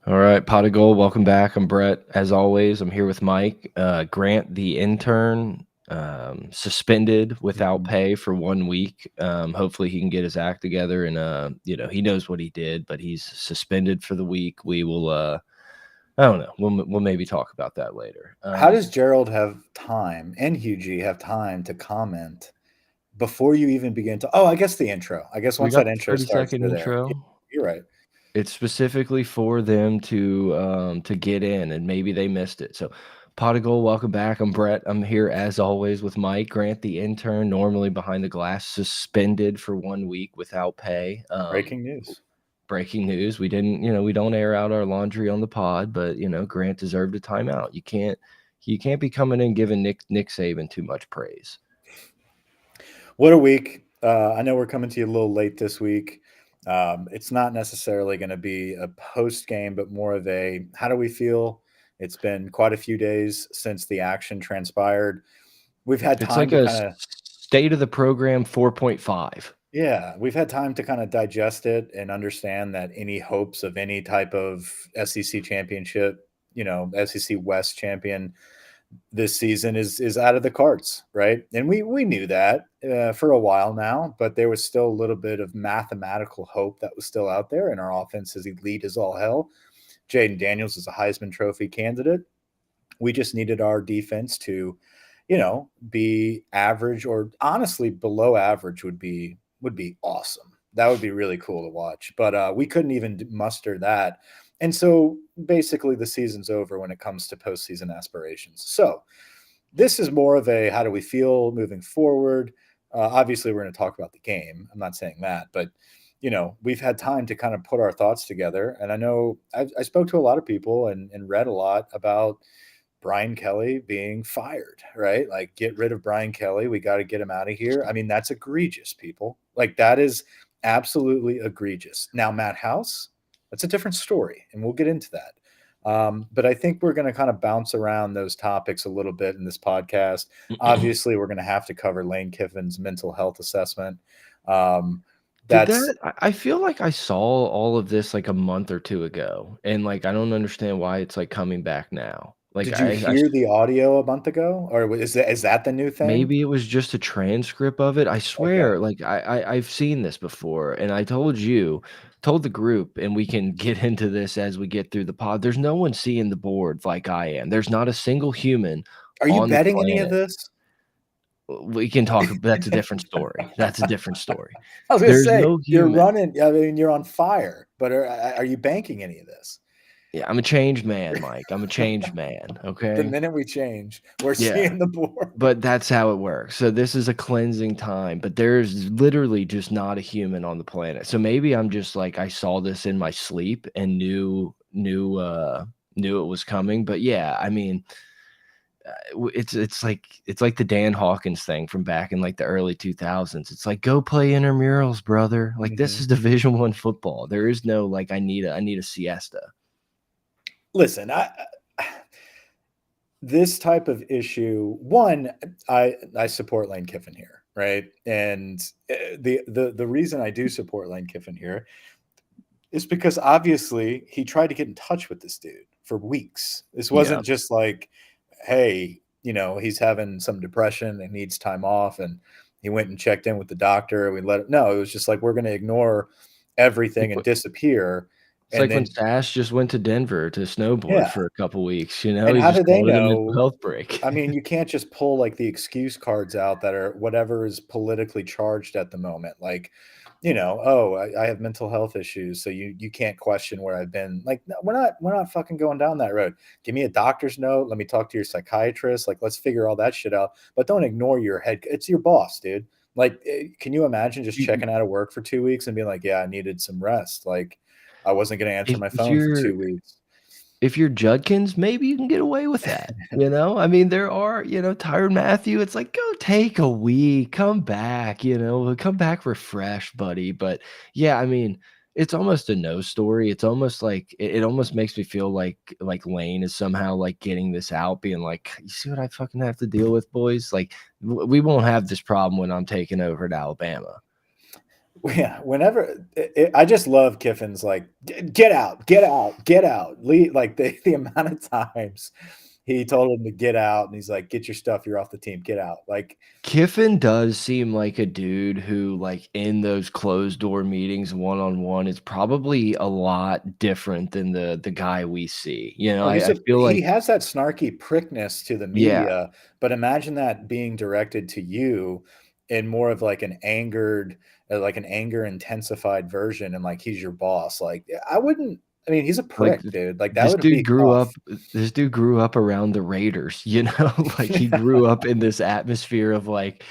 All right, Pot of Gold, welcome back. I'm Brett. As always, I'm here with Mike. Grant, the intern, suspended without pay for 1 week. Hopefully, he can get his act together and he knows what he did, but he's suspended for the week. We will. I don't know. We'll maybe talk about that later. How does Gerald have time and Hugh G have time to comment before you even begin to? Oh, I guess the intro. I guess we once got that the intro starts, 30-second you're there. intro? You're right. It's specifically for them to get in, and maybe they missed it. So, Pot of Gold, welcome back. I'm Brett. I'm here as always with Mike Grant, the intern, normally behind the glass, suspended for 1 week without pay. Breaking news. Breaking news. We didn't, we don't air out our laundry on the pod, but Grant deserved a timeout. You can't be coming in giving Nick Saban too much praise. What a week. I know we're coming to you a little late this week. It's not necessarily going to be a post game, but more of a how do we feel? It's been quite a few days since the action transpired. We've had It's time like to a kind of state of the program 4.5. yeah, we've had time to kind of digest it and understand that any hopes of any type of SEC championship, SEC West champion this season is out of the cards, right? And we knew that for a while now, but there was still a little bit of mathematical hope that was still out there, and our offense is elite as all hell. Jaden Daniels is a Heisman Trophy candidate. We just needed our defense to, be average or honestly below average would be awesome. That would be really cool to watch. But we couldn't even muster that. And so basically the season's over when it comes to postseason aspirations. So this is more of a how do we feel moving forward? Obviously, we're going to talk about the game. I'm not saying that, but we've had time to kind of put our thoughts together. And I know I spoke to a lot of people and read a lot about Brian Kelly being fired, right? Like, get rid of Brian Kelly. We got to get him out of here. I mean, that's egregious, people. Like, that is absolutely egregious. Now, Matt House, that's a different story, and we'll get into that. But I think we're going to kind of bounce around those topics a little bit in this podcast. Obviously, we're going to have to cover Lane Kiffin's mental health assessment. I feel like I saw all of this like a month or two ago, and like I don't understand why it's like coming back now. Like Did you hear the audio a month ago, or is that the new thing? maybe it was just a transcript of it. I Okay. swear, like I've seen this before, and I told the group, and we can get into this as we get through the pod. There's no one seeing the board like I am. There's not a single human Are you on the betting any of planet. this? We can talk. That's a different story. That's a different story. I was going to There's say, no you're human. running. I mean, you're on fire. But are you banking any of this? Yeah, I'm a changed man, Mike. I'm a changed man. The Okay. minute we change, we're Yeah. seeing the board. But that's how it works. So this is a cleansing time, but there's literally just not a human on the planet. So maybe I'm just like I saw this in my sleep and knew it was coming. But yeah, I mean, it's like the Dan Hawkins thing from back in like the early 2000s. It's like go play intramurals, brother. Like this is Division I football. There is no like I need a siesta. Listen, this type of issue, one, I support Lane Kiffin here, right? And the reason I do support Lane Kiffin here is because obviously he tried to get in touch with this dude for weeks. This wasn't just like, hey, he's having some depression and needs time off, and he went and checked in with the doctor. We let it. No, it was just like we're going to ignore everything and disappear. It's like when Sash just went to Denver to snowboard for a couple weeks, And he how just do they called it a mental know? health break. I mean, you can't just pull like the excuse cards out that are whatever is politically charged at the moment. Like, oh, I have mental health issues, so you can't question where I've been. Like, no, we're not fucking going down that road. Give me a doctor's note. Let me talk to your psychiatrist. Like, let's figure all that shit out. But don't ignore your head. It's your boss, dude. Like, can you imagine just checking out of work for 2 weeks and being like, yeah, I needed some rest. Like, I wasn't going to answer my phone for 2 weeks. if you're Judkins, maybe you can get away with that, you know? I mean, there are, Tyrann Mathieu, it's like, "Go take a week, come back, come back refreshed, buddy," but, yeah, I mean, it's almost a no story, it's almost like it almost makes me feel like Lane is somehow, like, getting this out, being like, "You see what I fucking have to deal with, boys? Like, w we won't have this problem when I'm taking over at Alabama." Yeah, whenever I just love Kiffin's like, Get out, get out, get out." Like the amount of times he told him to get out, and he's like, "Get your stuff, you're off the team, get out." Like, Kiffin does seem like a dude who, like, in those closed door meetings one-on-one is probably a lot different than the guy we see, oh, I feel he like has that snarky prickness to the yeah, media, but imagine that being directed to you in more of like like an anger intensified version, and like he's your boss. Like, I wouldn't. I mean, he's a like, prick, dude. Like that would be this dude grew up around the Raiders, Like, he grew up in this atmosphere of, like,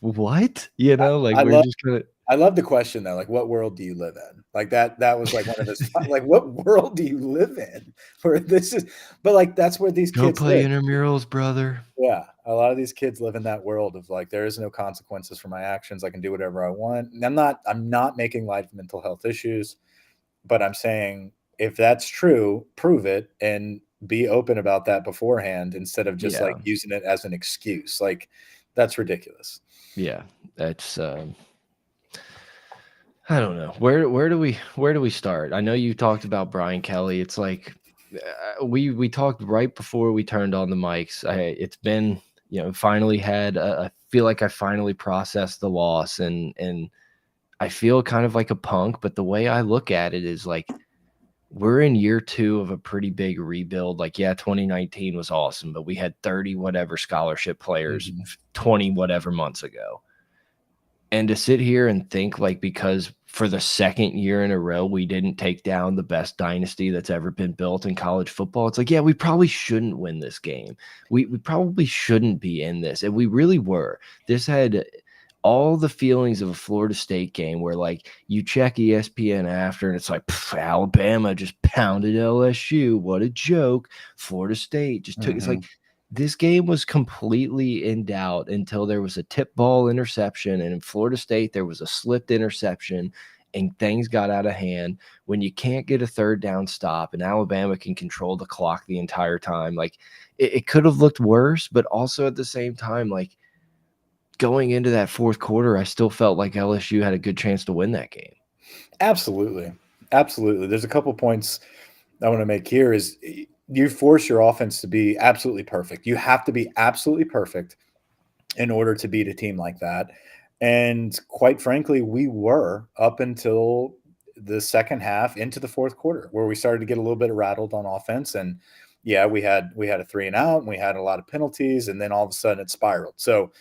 "What?" Like, I we're love just gonna I love the question though, like, what world do you live in? Like that was like one of his like, what world do you live in where this is but like that's where these "Go kids play live. intramurals, brother." Yeah, a lot of these kids live in that world of like there is no consequences for my actions. I can do whatever I want. And I'm not making light of mental health issues, but I'm saying if that's true, prove it and be open about that beforehand instead of just like Yeah, using it as an excuse. Like that's ridiculous. yeah, that's, I don't know. Where do we start? I know you talked about Brian Kelly. It's like we talked right before we turned on the mics. It's been, finally had I feel like I finally processed the loss, and I feel kind of like a punk, but the way I look at it is like we're in year 2 of a pretty big rebuild. Like, yeah, 2019 was awesome, but we had 30 whatever scholarship players Mhm. 20 whatever months ago. And to sit here and think, like, because for the second year in a row, we didn't take down the best dynasty that's ever been built in college football. It's like, yeah, we probably shouldn't win this game. We probably shouldn't be in this. And we really were. This had all the feelings of a Florida State game where, like, you check ESPN after and it's like, Alabama just pounded LSU. What a joke. Florida State just took it's like Mhm. this game was completely in doubt until there was a tip ball interception, and in Florida State, there was a slipped interception, and things got out of hand. When you can't get a third down stop, and Alabama can control the clock the entire time, like it could have looked worse, but also at the same time, like going into that fourth quarter, I still felt like LSU had a good chance to win that game. Absolutely. Absolutely. There's a couple points I want to make here is you force your offense to be absolutely perfect. You have to be absolutely perfect in order to beat a team like that. And quite frankly, we were up until the second half into the fourth quarter where we started to get a little bit rattled on offense. And yeah, we had a 3 and out and we had a lot of penalties, and then all of a sudden it spiraled. So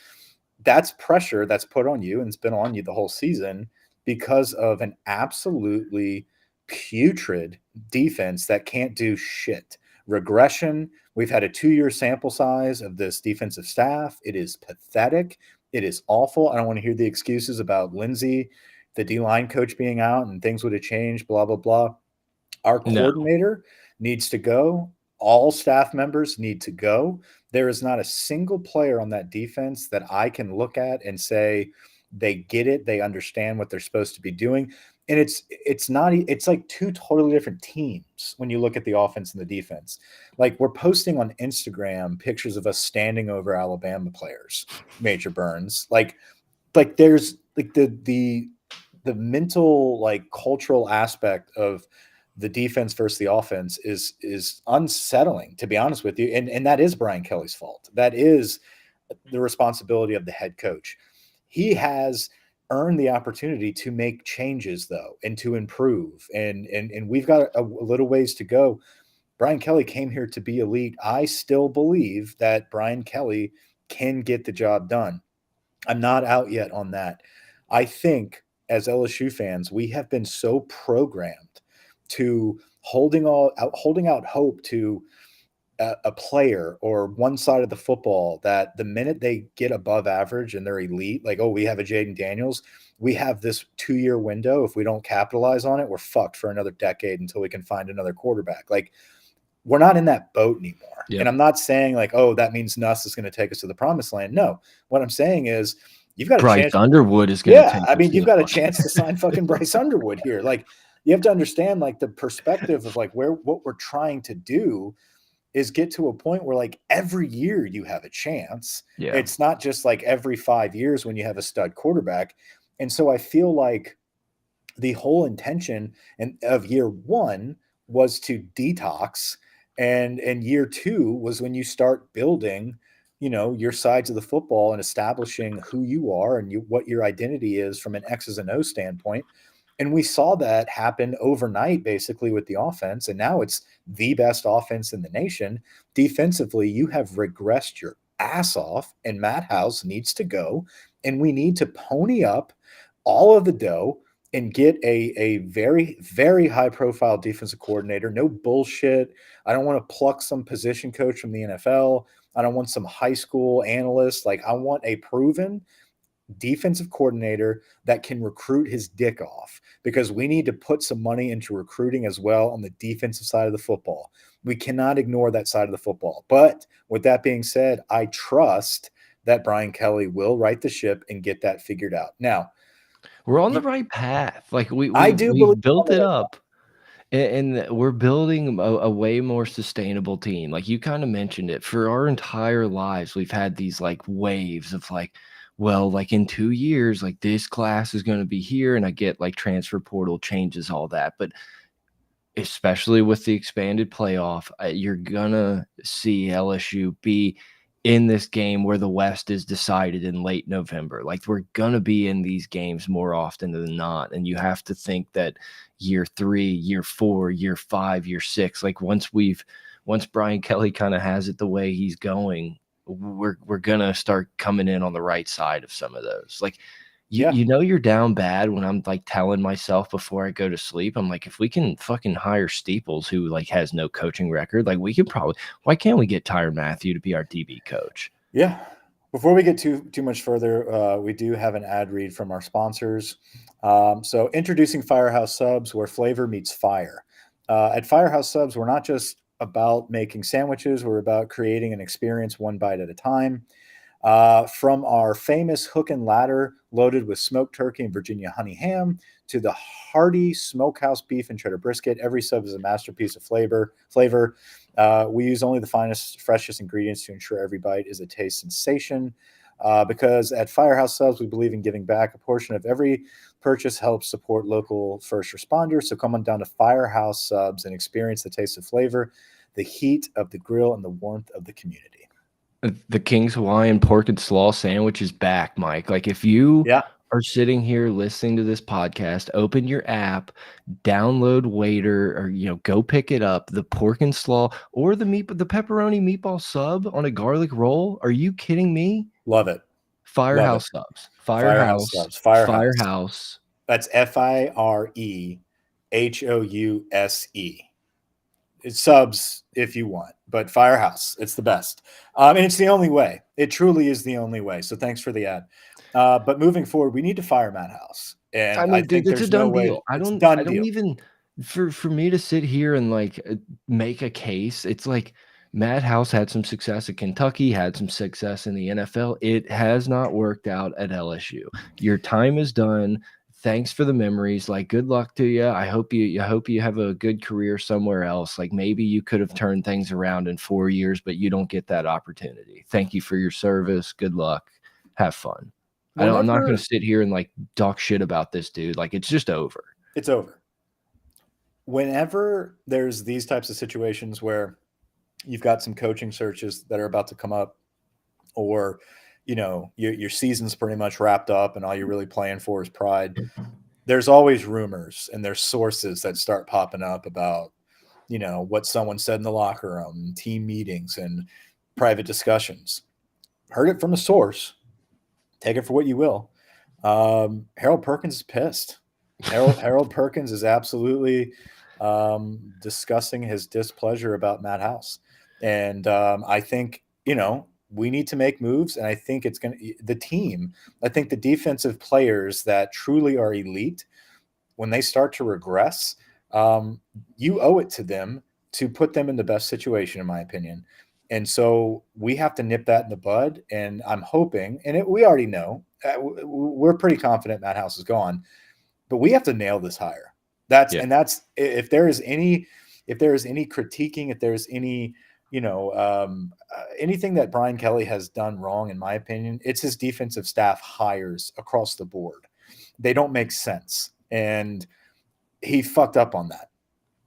that's pressure that's put on you and it's been on you the whole season because of an absolutely putrid defense that can't do shit. Regression. We've had a 2-year sample size of this defensive staff. It is pathetic. It is awful. I don't want to hear the excuses about Lindsey, the D line coach being out and things would have changed, blah, blah, blah. Our No, coordinator needs to go. All staff members need to go. There is not a single player on that defense that I can look at and say they get it, they understand what they're supposed to be doing. And it's not it's like two totally different teams when you look at the offense and the defense. Like we're posting on Instagram pictures of us standing over Alabama players, Major Burns. Like there's like the mental like cultural aspect of the defense versus the offense is unsettling, to be honest with you. And that is Brian Kelly's fault. That is the responsibility of the head coach. He has earned the opportunity to make changes though and to improve. And we've got a little ways to go. Brian Kelly came here to be elite. I still believe that Brian Kelly can get the job done. I'm not out yet on that. I think as LSU fans, we have been so programmed to holding out hope to a player or one side of the football that the minute they get above average and they're elite, like, oh, we have a Jaden Daniels, we have this 2-year window. If we don't capitalize on it, we're fucked for another decade until we can find another quarterback. Like we're not in that boat anymore. Yep. And I'm not saying like, oh, that means Nuss is going to take us to the promised land. No, what I'm saying is you've got a Bryce chance. Underwood is going to take. I mean, you've got a chance to sign fucking Bryce Underwood here. Like, you have to understand like the perspective of like what we're trying to do is get to a point where like every year you have a chance. Yeah. It's not just like every 5 years when you have a stud quarterback. And so I feel like the whole intention of year one was to detox, and year two was when you start building, your sides of the football and establishing who you are and what your identity is from an X's and O standpoint. And we saw that happen overnight, basically, with the offense. And now it's the best offense in the nation. Defensively, you have regressed your ass off, and Matt House needs to go. And we need to pony up all of the dough and get a very, very high profile defensive coordinator. No bullshit. I don't want to pluck some position coach from the NFL. I don't want some high school analyst. Like, I want a proven defensive coordinator that can recruit his dick off, because we need to put some money into recruiting as well on the defensive side of the football. We cannot ignore that side of the football. But with that being said, I trust that Brian Kelly will right the ship and get that figured out. Now, we're on the right path. Like we've built it up, and we're building a way more sustainable team. Like you kind of mentioned it, for our entire lives, we've had these like waves of like, well, like in 2 years, like this class is going to be here. And I get like transfer portal changes, all that. But especially with the expanded playoff, you're going to see LSU be in this game where the West is decided in late November. Like we're going to be in these games more often than not. And you have to think that year 3, year 4, year 5, year 6, like once Brian Kelly kind of has it the way he's going, we're going to start coming in on the right side of some of those. Like you know, you're down bad when I'm like telling myself before I go to sleep, I'm like, if we can fucking hire Steeples, who like has no coaching record, like we could probably, why can't we get Tyrann Mathieu to be our DB coach? Yeah. Before we get too much further, we do have an ad read from our sponsors. So introducing Firehouse Subs, where flavor meets fire. At Firehouse Subs, we're not just about making sandwiches. We're about creating an experience one bite at a time. From our famous hook and ladder loaded with smoked turkey and Virginia honey ham to the hearty smokehouse beef and cheddar brisket, every sub is a masterpiece of flavor. We use only the finest, freshest ingredients to ensure every bite is a taste sensation. Because at Firehouse Subs, we believe in giving back. A portion of every purchase helps support local first responders. So come on down to Firehouse Subs and experience the taste of flavor, the heat of the grill, and the warmth of the community. The King's Hawaiian pork and slaw sandwich is back, Mike. Like if you are sitting here listening to this podcast, open your app, download Waiter, or go pick it up. The pork and slaw or the pepperoni meatball sub on a garlic roll. Are you kidding me? Love it. Firehouse Subs. Firehouse Subs. Firehouse. That's FIREHOUSE. It's subs if you want, but Firehouse, it's the best. And it's the only way. It truly is the only way. So thanks for the ad. But moving forward, we need to fire Matt House. And I mean, dude, it's a done deal. I don't even for me to sit here and like make a case. It's like Matt House had some success at Kentucky, had some success in the NFL. It has not worked out at LSU. Your time is done. Thanks for the memories. Like, good luck to you. I hope you have a good career somewhere else. Like maybe you could have turned things around in 4 years, but you don't get that opportunity. Thank you for your service. Good luck. Have fun. I'm not going to sit here and like talk shit about this dude. Like it's just over. It's over. Whenever there's these types of situations where you've got some coaching searches that are about to come up, or your season's pretty much wrapped up and all you're really playing for is pride, there's always rumors and there's sources that start popping up about, what someone said in the locker room, team meetings, and private discussions. Heard it from a source. Take it for what you will. Harold Perkins is pissed. Harold Perkins is absolutely discussing his displeasure about Matt House. And I think, we need to make moves, and I think it's going to I think the defensive players that truly are elite, when they start to regress, you owe it to them to put them in the best situation, in my opinion. And so we have to nip that in the bud. And I'm hoping, and we already know, we're pretty confident Matt House is gone, but we have to nail this hire. That's if there is any critiquing, if there's any, anything that Brian Kelly has done wrong, in my opinion, it's his defensive staff hires across the board. They don't make sense. And he fucked up on that.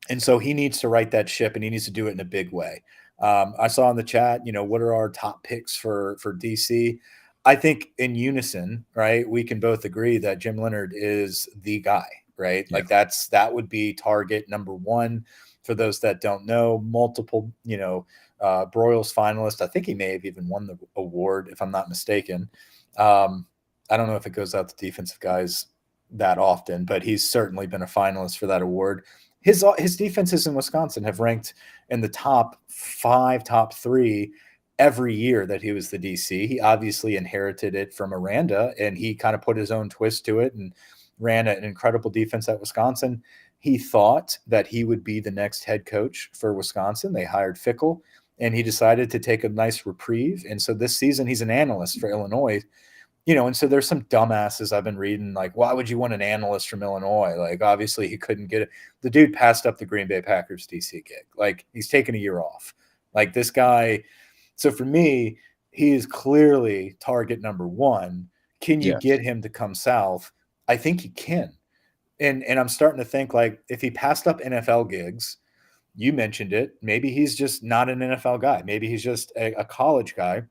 And so he needs to right that ship, and he needs to do it in a big way. I saw in the chat, what are our top picks for DC? I think in unison, right, we can both agree that Jim Leonhard is the guy, right? Yeah. Like that would be target number one. For those that don't know, multiple, Broyles finalist. I think he may have even won the award, if I'm not mistaken. I don't know if it goes out to defensive guys that often, but he's certainly been a finalist for that award. His defenses in Wisconsin have ranked in the top 5, top 3 every year that he was the DC. He obviously inherited it from Aranda, and he kind of put his own twist to it and ran an incredible defense at Wisconsin. He thought that he would be the next head coach for Wisconsin. They hired Fickell, and he decided to take a nice reprieve. And so this season, he's an analyst for Illinois. And so there's some dumbasses I've been reading, like, why would you want an analyst from Illinois? Like, obviously he couldn't get it. The dude passed up the Green Bay Packers DC gig. Like, he's taken a year off. Like, this guy. So for me, he is clearly target number one. Can you get him to come south? I think he can. And I'm starting to think, like, if he passed up NFL gigs, you mentioned it, maybe he's just not an NFL guy. Maybe he's just a college guy.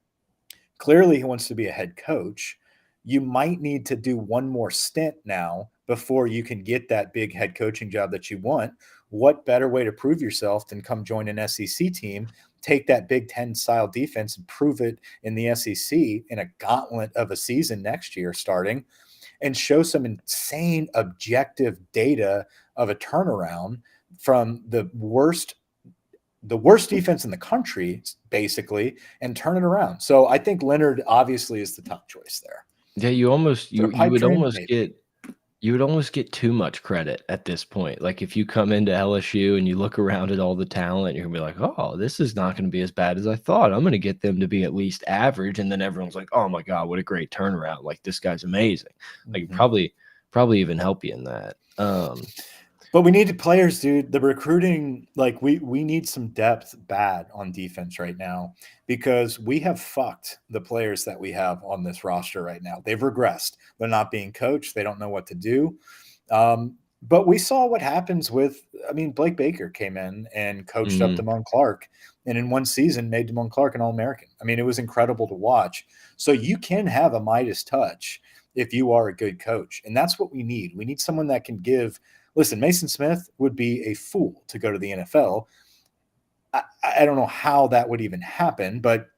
Clearly he wants to be a head coach. You might need to do one more stint now before you can get that big head coaching job that you want. What better way to prove yourself than come join an SEC team, take that Big Ten style defense and prove it in the SEC in a gauntlet of a season next year starting, and show some insane objective data of a turnaround from the worst defense in the country, basically, and turn it around. So I think Leonhard obviously is the top choice there. Yeah, you would almost get too much credit at this point. Like, if you come into LSU and you look around at all the talent, you're gonna be like, oh, this is not gonna be as bad as I thought. I'm gonna get them to be at least average, and then everyone's like, oh my god, what a great turnaround! Like, this guy's amazing. Like, probably even help you in that. But we need players, dude. The recruiting, like, we need some depth bad on defense right now, because we have fucked the players that we have on this roster right now. They've regressed. They're not being coached. They don't know what to do. But we saw what happens with, Blake Baker came in and coached up Damone Clark, and in one season made Damone Clark an All-American. It was incredible to watch. So you can have a Midas touch if you are a good coach. And that's what we need. We need someone that can give. Listen, Mason Smith would be a fool to go to the NFL. I don't know how that would even happen, but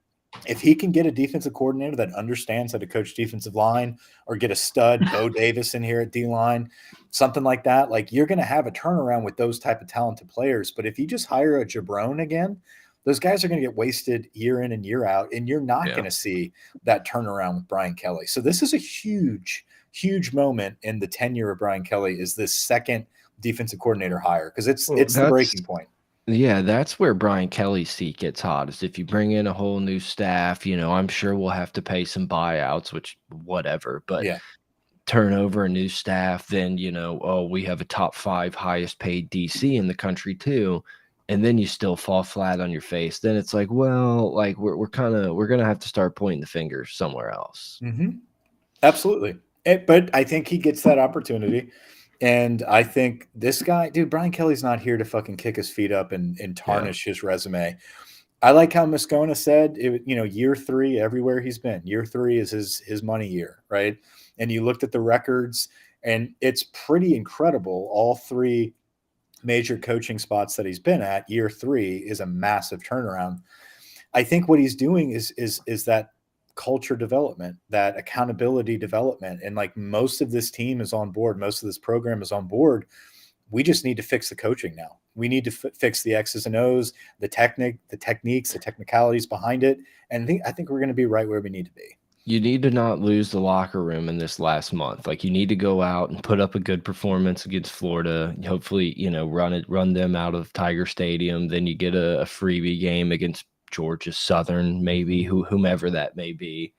if he can get a defensive coordinator that understands how to coach defensive line, or get a stud Bo Davis in here at D-line, something like that, like, you're going to have a turnaround with those type of talented players. But if you just hire a Jabron again, those guys are going to get wasted year in and year out, and you're not going to see that turnaround with Brian Kelly. So this is a huge moment in the tenure of Brian Kelly, is this second defensive coordinator hire, because it's the breaking point. Yeah, that's where Brian Kelly's seat gets hot, is if you bring in a whole new staff. I'm sure we'll have to pay some buyouts, which whatever, but turn over a new staff, then we have a top 5 highest paid DC in the country too, and then you still fall flat on your face. Then it's like, well, like, we're gonna have to start pointing the finger somewhere else. Absolutely. But I think he gets that opportunity. And I think this guy, dude, Brian Kelly's not here to fucking kick his feet up and tarnish his resume. I like how Moscona said, year 3 everywhere he's been. Year 3 is his money year, right? And you looked at the records, and it's pretty incredible. All 3 major coaching spots that he's been at, year 3 is a massive turnaround. I think what he's doing is that culture development, that accountability development. And, like, most of this team is on board. Most of this program is on board. We just need to fix the coaching now. We need to fix the X's and O's, the techniques, the technicalities behind it. And I think we're going to be right where we need to be. You need to not lose the locker room in this last month. Like, you need to go out and put up a good performance against Florida. Hopefully, run them out of Tiger Stadium. Then you get a freebie game against Georgia Southern, maybe whomever that may be,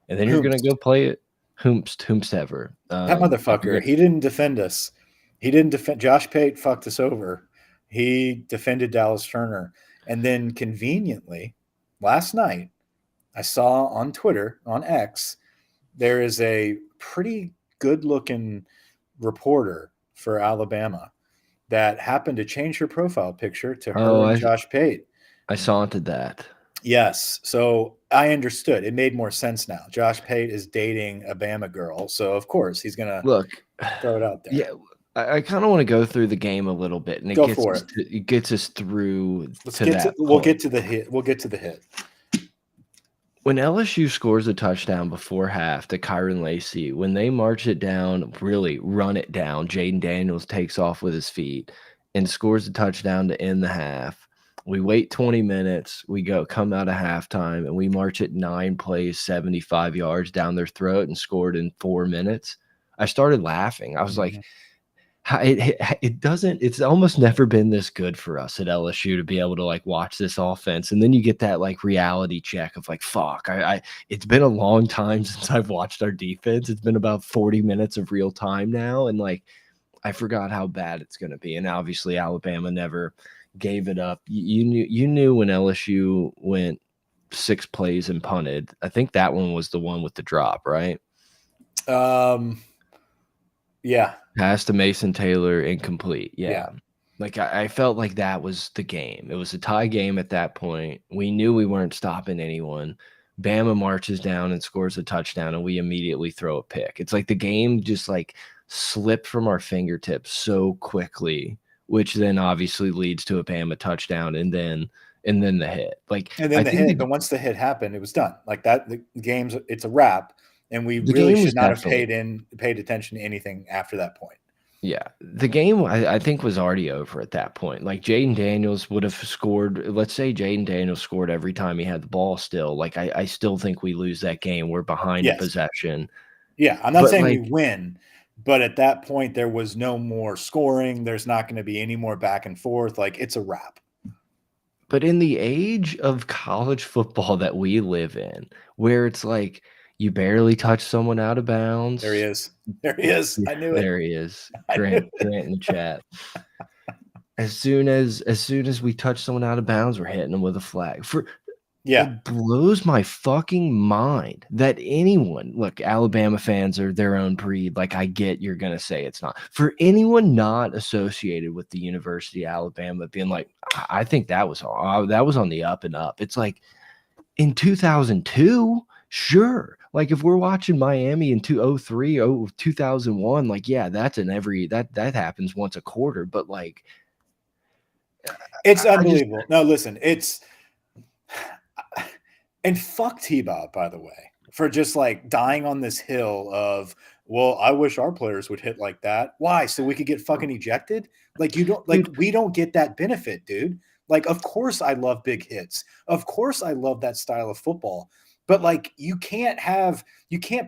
and then you're gonna Whomst. go play it. Whomstever. That You're motherfucker, gonna, he didn't defend us. He didn't defend. Josh Pate fucked us over. He defended Dallas Turner. And then conveniently, last night, I saw on Twitter, on X, there is a pretty good looking reporter for Alabama that happened to change her profile picture to her oh, and I Josh Pate. I saunted that. Yes. So I understood. It made more sense now. Josh Pate is dating a Bama girl. So, of course, he's going to Look, throw it out there. yeah, I kind of want to go through the game a little bit, and Go for it. It gets us through Let's to get that to we'll point. get to the hit. We'll get to the hit. When LSU scores a touchdown before half to Kyron Lacey, when they march it down, really run it down, Jaden Daniels takes off with his feet and scores a touchdown to end the half. We wait 20 minutes. We come out of halftime, and we march it 9 plays, 75 yards down their throat and scored in 4 minutes. I started laughing. I was like, it doesn't, it's almost never been this good for us at LSU to be able to like watch this offense, and then you get that like reality check of like, fuck, it's been a long time since I've watched our defense. It's been about 40 minutes of real time now, and like I forgot how bad it's going to be. And obviously Alabama never gave it up. You knew when LSU went 6 plays and punted. I think that one was the one with the drop, right? Yeah. Pass to Mason Taylor, incomplete. Yeah. Like, I felt like that was the game. It was a tie game at that point. We knew we weren't stopping anyone. Bama marches down and scores a touchdown, and we immediately throw a pick. It's like the game just like slipped from our fingertips so quickly, which then obviously leads to a Bama touchdown and then the hit. Like, And then I the think hit, but once the hit happened, it was done. Like that, the game's it's a wrap. And we the really game was should not have definitely paid attention to anything after that point. Yeah, the game I think was already over at that point. Like, Jaden Daniels would have scored. Let's say Jaden Daniels scored every time he had the ball still. Like, I still think we lose that game. We're behind a Yes. possession. Yeah, I'm not But saying like, we win, but at that point there was no more scoring. There's not going to be any more back and forth. Like, it's a wrap. but in the age of college football that we live in, where it's like you barely touch someone out of bounds. There he is. There he is. I knew it. There he is. Grant in the chat. As soon as we touch someone out of bounds, we're hitting them with a flag. It blows my fucking mind that anyone, look, Alabama fans are their own breed. Like, I get you're going to say it's not. For anyone not associated with the University of Alabama being like, I think that was on the up and up. It's like in 2002, sure. Like, if we're watching Miami in 2001, like, yeah, that's that happens once a quarter. But like, it's unbelievable. No, listen, it's and fuck T-Bob, by the way, for just like dying on this hill of, well, I wish our players would hit like that. Why? So we could get fucking ejected? Like, you don't like, we don't get that benefit, dude. Like, of course I love big hits. Of course I love that style of football. But like, you can't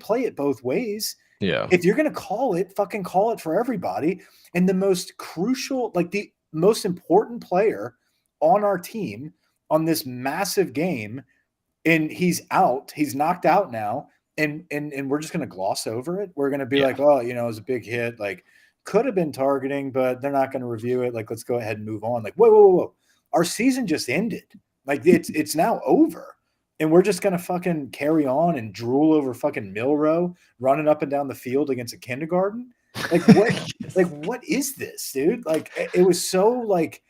play it both ways. yeah. If you're going to call it, fucking call it for everybody. And the most crucial, like the most important player on our team on this massive game, and he's out, he's knocked out now, and we're just going to gloss over it. We're going to be like, oh, it was a big hit. Like, could have been targeting, but they're not going to review it. Like, let's go ahead and move on. Like, whoa. Our season just ended. Like, it's now over. And we're just going to fucking carry on and drool over fucking Milrow running up and down the field against a kindergarten. Like, what, like, what is this, dude? Like, it was so like,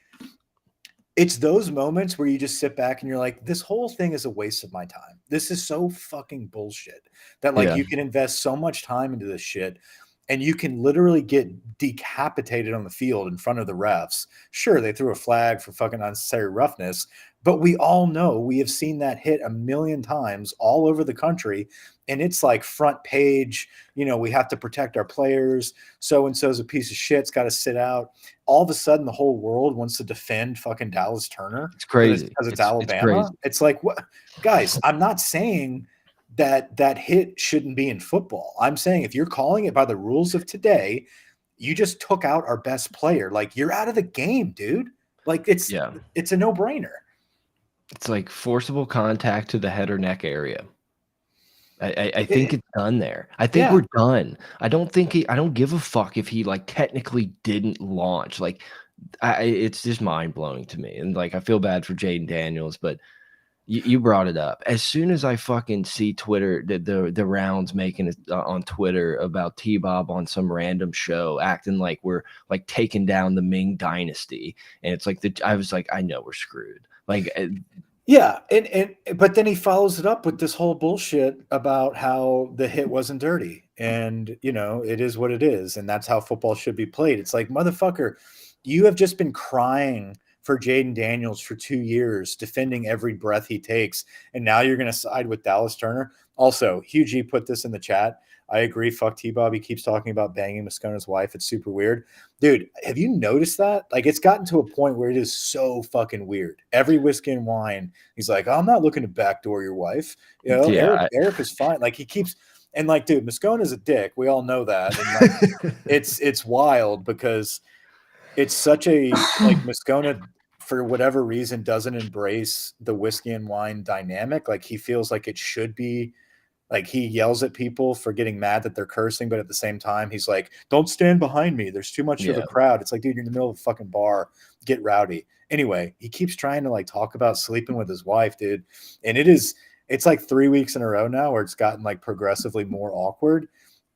it's those moments where you just sit back and you're like, this whole thing is a waste of my time. This is so fucking bullshit that like you can invest so much time into this shit and you can literally get decapitated on the field in front of the refs. Sure, they threw a flag for fucking unnecessary roughness, but we all know, we have seen that hit a million times all over the country. And it's like front page, we have to protect our players. So-and-so's a piece of shit. It's got to sit out. All of a sudden, the whole world wants to defend fucking Dallas Turner. It's crazy. Because it's Alabama. It's like, what? Guys, I'm not saying that hit shouldn't be in football. I'm saying if you're calling it by the rules of today, you just took out our best player. Like, you're out of the game, dude. Like, it's Yeah. a no-brainer. It's like forcible contact to the head or neck area. I think it's done there. I think Yeah. we're done. I don't give a fuck if he, like, technically didn't launch. Like, it's just mind-blowing to me, and, like, I feel bad for Jaden Daniels, but you brought it up. As soon as I fucking see Twitter, the rounds making it on Twitter about T-Bob on some random show acting like we're, like, taking down the Ming Dynasty, and it's like I was like, I know we're screwed. Like, Yeah, and but then he follows it up with this whole bullshit about how the hit wasn't dirty, and it is what it is, and that's how football should be played. It's like, motherfucker, you have just been crying for Jaden Daniels for 2 years, defending every breath he takes, and now you're going to side with Dallas Turner. Also, Hugh G put this in the chat. I agree. Fuck T-Bob. He keeps talking about banging Moscona's wife. It's super weird. Dude, have you noticed that? Like, it's gotten to a point where it is so fucking weird. Every Whiskey and Wine, he's like, I'm not looking to backdoor your wife. yeah, Eric is fine. Like, he keeps, and like, dude, Moscona's a dick. We all know that. And like, it's wild because it's such a, like, Moscona, for whatever reason, doesn't embrace the Whiskey and Wine dynamic. Like, he feels like it should be. Like, he yells at people for getting mad that they're cursing, but at the same time, he's like, don't stand behind me. There's too much of a yeah. crowd. It's like, dude, you're in the middle of a fucking bar. Get rowdy. Anyway, he keeps trying to, like, talk about sleeping with his wife, dude. And it's like 3 weeks in a row now where it's gotten, like, progressively more awkward.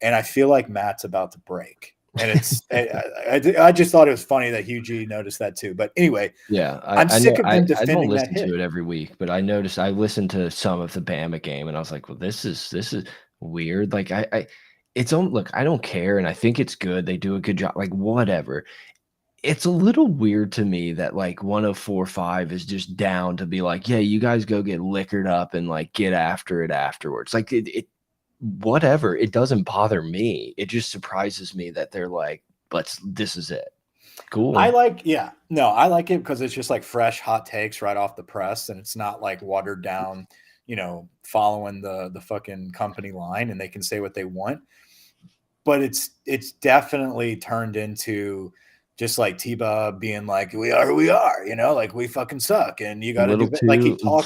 And I feel like Matt's about to break. And it's I just thought it was funny that Hugh G noticed that too. But anyway, Yeah, I'm I sick know of them I don't defending that listen hit. to it every week, but I noticed I listened to some of the Bama game, and I was like, "Well, this is weird." Like, it's on. Look, I don't care, and I think it's good. They do a good job. Like, whatever. It's a little weird to me that, like, 104.5 is just down to be like, "Yeah, you guys go get liquored up and, like, get after it afterwards." Like, whatever. It doesn't bother me. It just surprises me that they're like, this is it. Cool. I like it because it's just like fresh, hot takes right off the press, and it's not like watered down, following the fucking company line, and they can say what they want. But it's definitely turned into just like T-Bob being like, we are who we are, like, we fucking suck, and you got to do little it. Like, too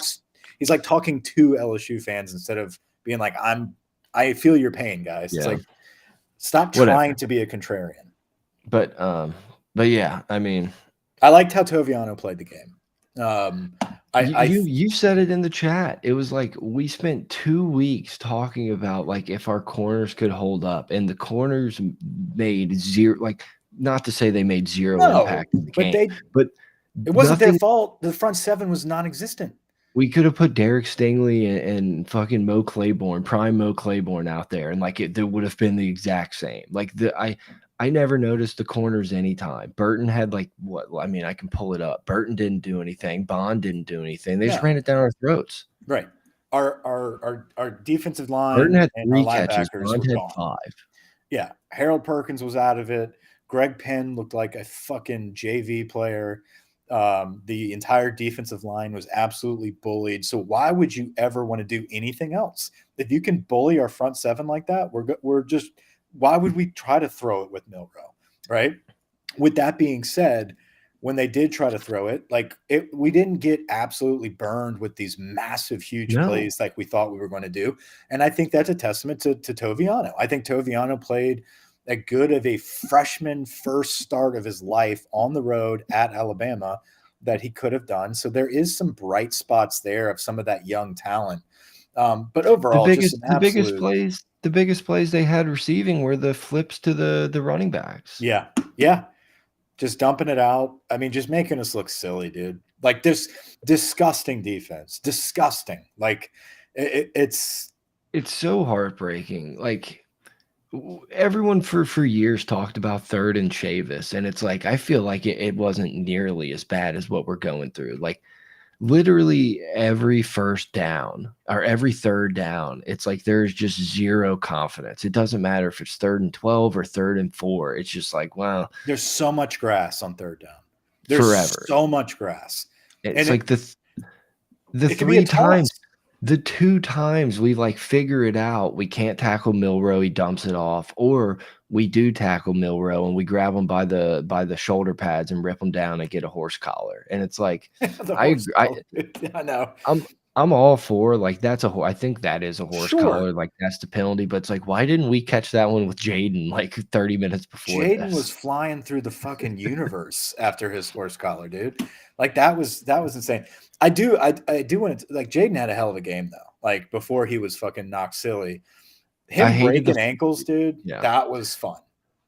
he's like talking to LSU fans instead of being like, I feel your pain, guys. It's Yeah. like, stop Whatever. trying to be a contrarian. But yeah, I mean, I liked how Toviano played the game. you said it in the chat. It was like we spent 2 weeks talking about, like, if our corners could hold up, and the corners made zero. Like, not to say they made zero impact in the game, but it wasn't their fault. The front seven was non-existent. We could have put Derek Stingley and fucking Mo Claiborne, prime Mo Claiborne out there, and, like, it would have been the exact same. Like, I never noticed the corners anytime. Burton had, like, what? I mean, I can pull it up. Burton didn't do anything. Bond didn't do anything. They just ran it down our throats. Right. Our defensive line Burton had and 3 our catches. linebackers Bond were had gone. 5. Yeah. Harold Perkins was out of it. Greg Penn looked like a fucking JV player. The entire defensive line was absolutely bullied. So why would you ever want to do anything else? If you can bully our front seven like that, we're just, why would we try to throw it with Milroe, right? With that being said, when they did try to throw it, we didn't get absolutely burned with these massive, huge plays like we thought we were going to do. And I think that's a testament to Toviano. I think Toviano played as good of a freshman first start of his life on the road at Alabama that he could have done. So there is some bright spots there of some of that young talent. But overall, the biggest plays they had receiving were the flips to the running backs. Yeah. Yeah. Just dumping it out. I mean, just making us look silly, dude. Like, this disgusting defense. Disgusting. Like, it's so heartbreaking. Like, everyone for years talked about 3rd and Chavis, and it's like, I feel like it wasn't nearly as bad as what we're going through. Like, literally every first down or every 3rd down, it's like there's just zero confidence. It doesn't matter if it's 3rd and 12 or 3rd and 4. It's just like, wow. There's so much grass on 3rd down. There's forever. So much grass. It's like the 3 times the 2 times we, like, figure it out, we can't tackle Milrow, he dumps it off, or we do tackle Milrow and we grab him by the shoulder pads and rip him down and get a horse collar, and it's like, The I horse ag collar. I know. I'm all for, like, that's a ho I think that is a horse Sure. collar, like, that's the penalty, but it's like, why didn't we catch that one with Jaden, like, 30 minutes before Jaden was this? flying through the fucking universe after his horse collar, dude. Like that was insane. I do want to like Jaden had a hell of a game though. Like before he was fucking knocked silly. I Him hated the breaking ankles, dude, yeah. that was fun.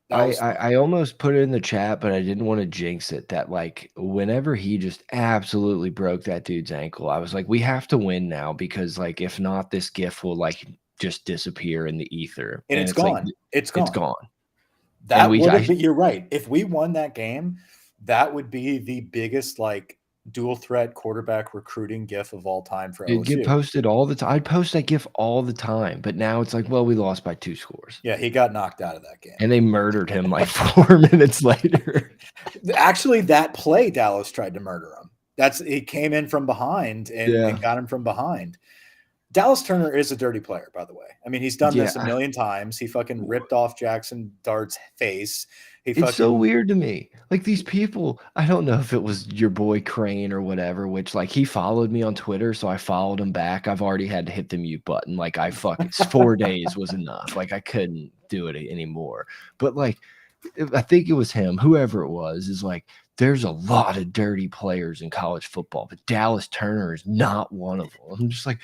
That I, was fun. I I almost put it in the chat, but I didn't want to jinx it. That like whenever he just absolutely broke that dude's ankle, I was like, we have to win now because like if not, this GIF will like just disappear in the ether, And and it's it's like gone. It's it's gone. gone. And That would have been, you're right. If we won that game, that would be the biggest like dual threat quarterback recruiting gif of all time for it'd get LSU. posted all the time. I'd post that GIF all the time, but now it's like, well, we lost by 2 scores, Yeah, he got knocked out of that game. and they murdered him like 4 minutes later. Actually, that play Dallas tried to murder him. He came in from behind and Yeah, got him from behind. Dallas Turner is a dirty player, by the way. I mean, he's done this a yeah. million times. He fucking ripped off Jackson Dart's face. He It's so fucking weird to me. Like these people, I don't know if it was your boy Crane or whatever, which like he followed me on Twitter, so I followed him back. I've already had to hit the mute button. Like I fucking 4 days was enough. Like I couldn't do it anymore. But like I think it was him, whoever it was, is like there's a lot of dirty players in college football, but Dallas Turner is not one of them. I'm just like,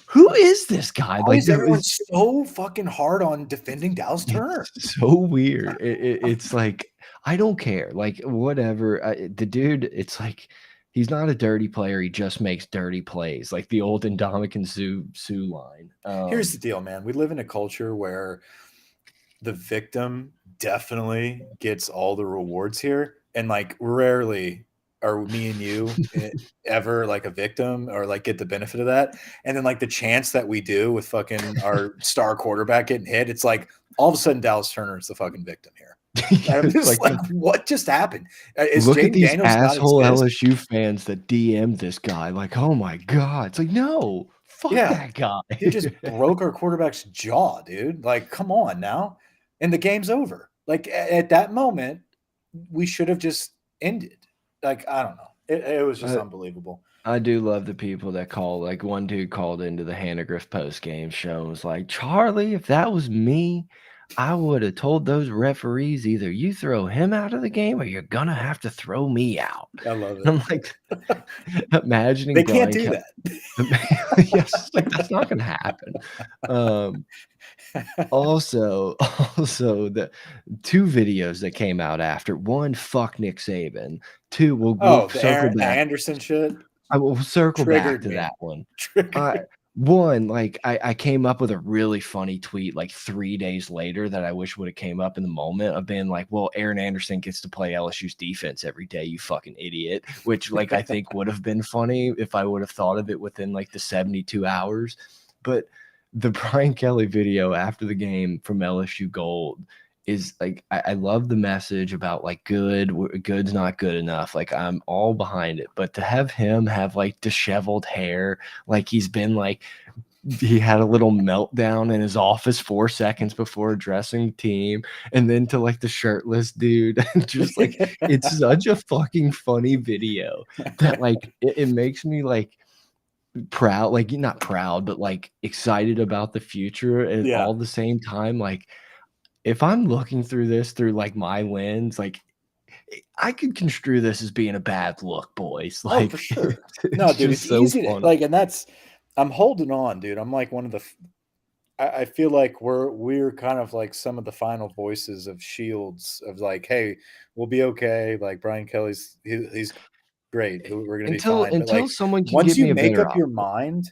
who is this guy? why Like is there everyone is so fucking hard on defending Dallas Turner? it's so weird. It's like I don't care. Like whatever. The dude, it's like he's not a dirty player. He just makes dirty plays, like the old Indomitian Sue line. Here's the deal, man. We live in a culture where the victim definitely gets all the rewards here. And like rarely are me and you ever like a victim or like get the benefit of that. And then like the chance that we do with fucking our star quarterback getting hit, it's like all of a sudden Dallas Turner is the fucking victim here. I'm just like, like, what just happened? Is look at Jaden these Daniels not asshole exist? LSU fans that DM'd this guy. Like, oh my god! It's like, no, fuck Yeah. that guy. He just broke our quarterback's jaw, dude. Like, come on now. And the game's over. Like at that moment, we should have just ended. Like, I don't know. It was just unbelievable. I do love the people that call. Like one dude called into the Hannah Griff post game show and was like, Charlie, if that was me, I would have told those referees either you throw him out of the game or you're gonna have to throw me out. I love And I'm it. like, imagining They can't Brian do Kelly. that. Yes, like that's not gonna happen. Um, also, the 2 videos that came out after. 1, fuck Nick Saban. 2, we'll Oh, the circle back. Anderson shit I will circle back triggered to me. that one. Triggered. 1, like I came up with a really funny tweet like 3 days later that I wish would have came up in the moment of being like, well, Aaron Anderson gets to play LSU's defense every day, you fucking idiot. Which like I think would have been funny if I would have thought of it within like the 72 hours. But the Brian Kelly video after the game from LSU Gold is like I love the message about like good's not good enough. Like I'm all behind it. But to have him have like disheveled hair, like he's been like he had a little meltdown in his office 4 seconds before addressing the team, and then to like the shirtless dude, just like it's such a fucking funny video that like it makes me like proud, like not proud, but like excited about the future at Yeah. all the same time. Like if I'm looking through this through like my lens, like I could construe this as being a bad look, boys. Oh, Like for sure. it's No, dude, just it's so easy to funny. like, and that's I'm holding on, dude. I'm like one of the I feel like we're kind of like some of the final voices of Shields of like, hey, we'll be okay. Like Brian Kelly's he's great. We're gonna be fine. But Until like someone can once give you me a make better up your option mind,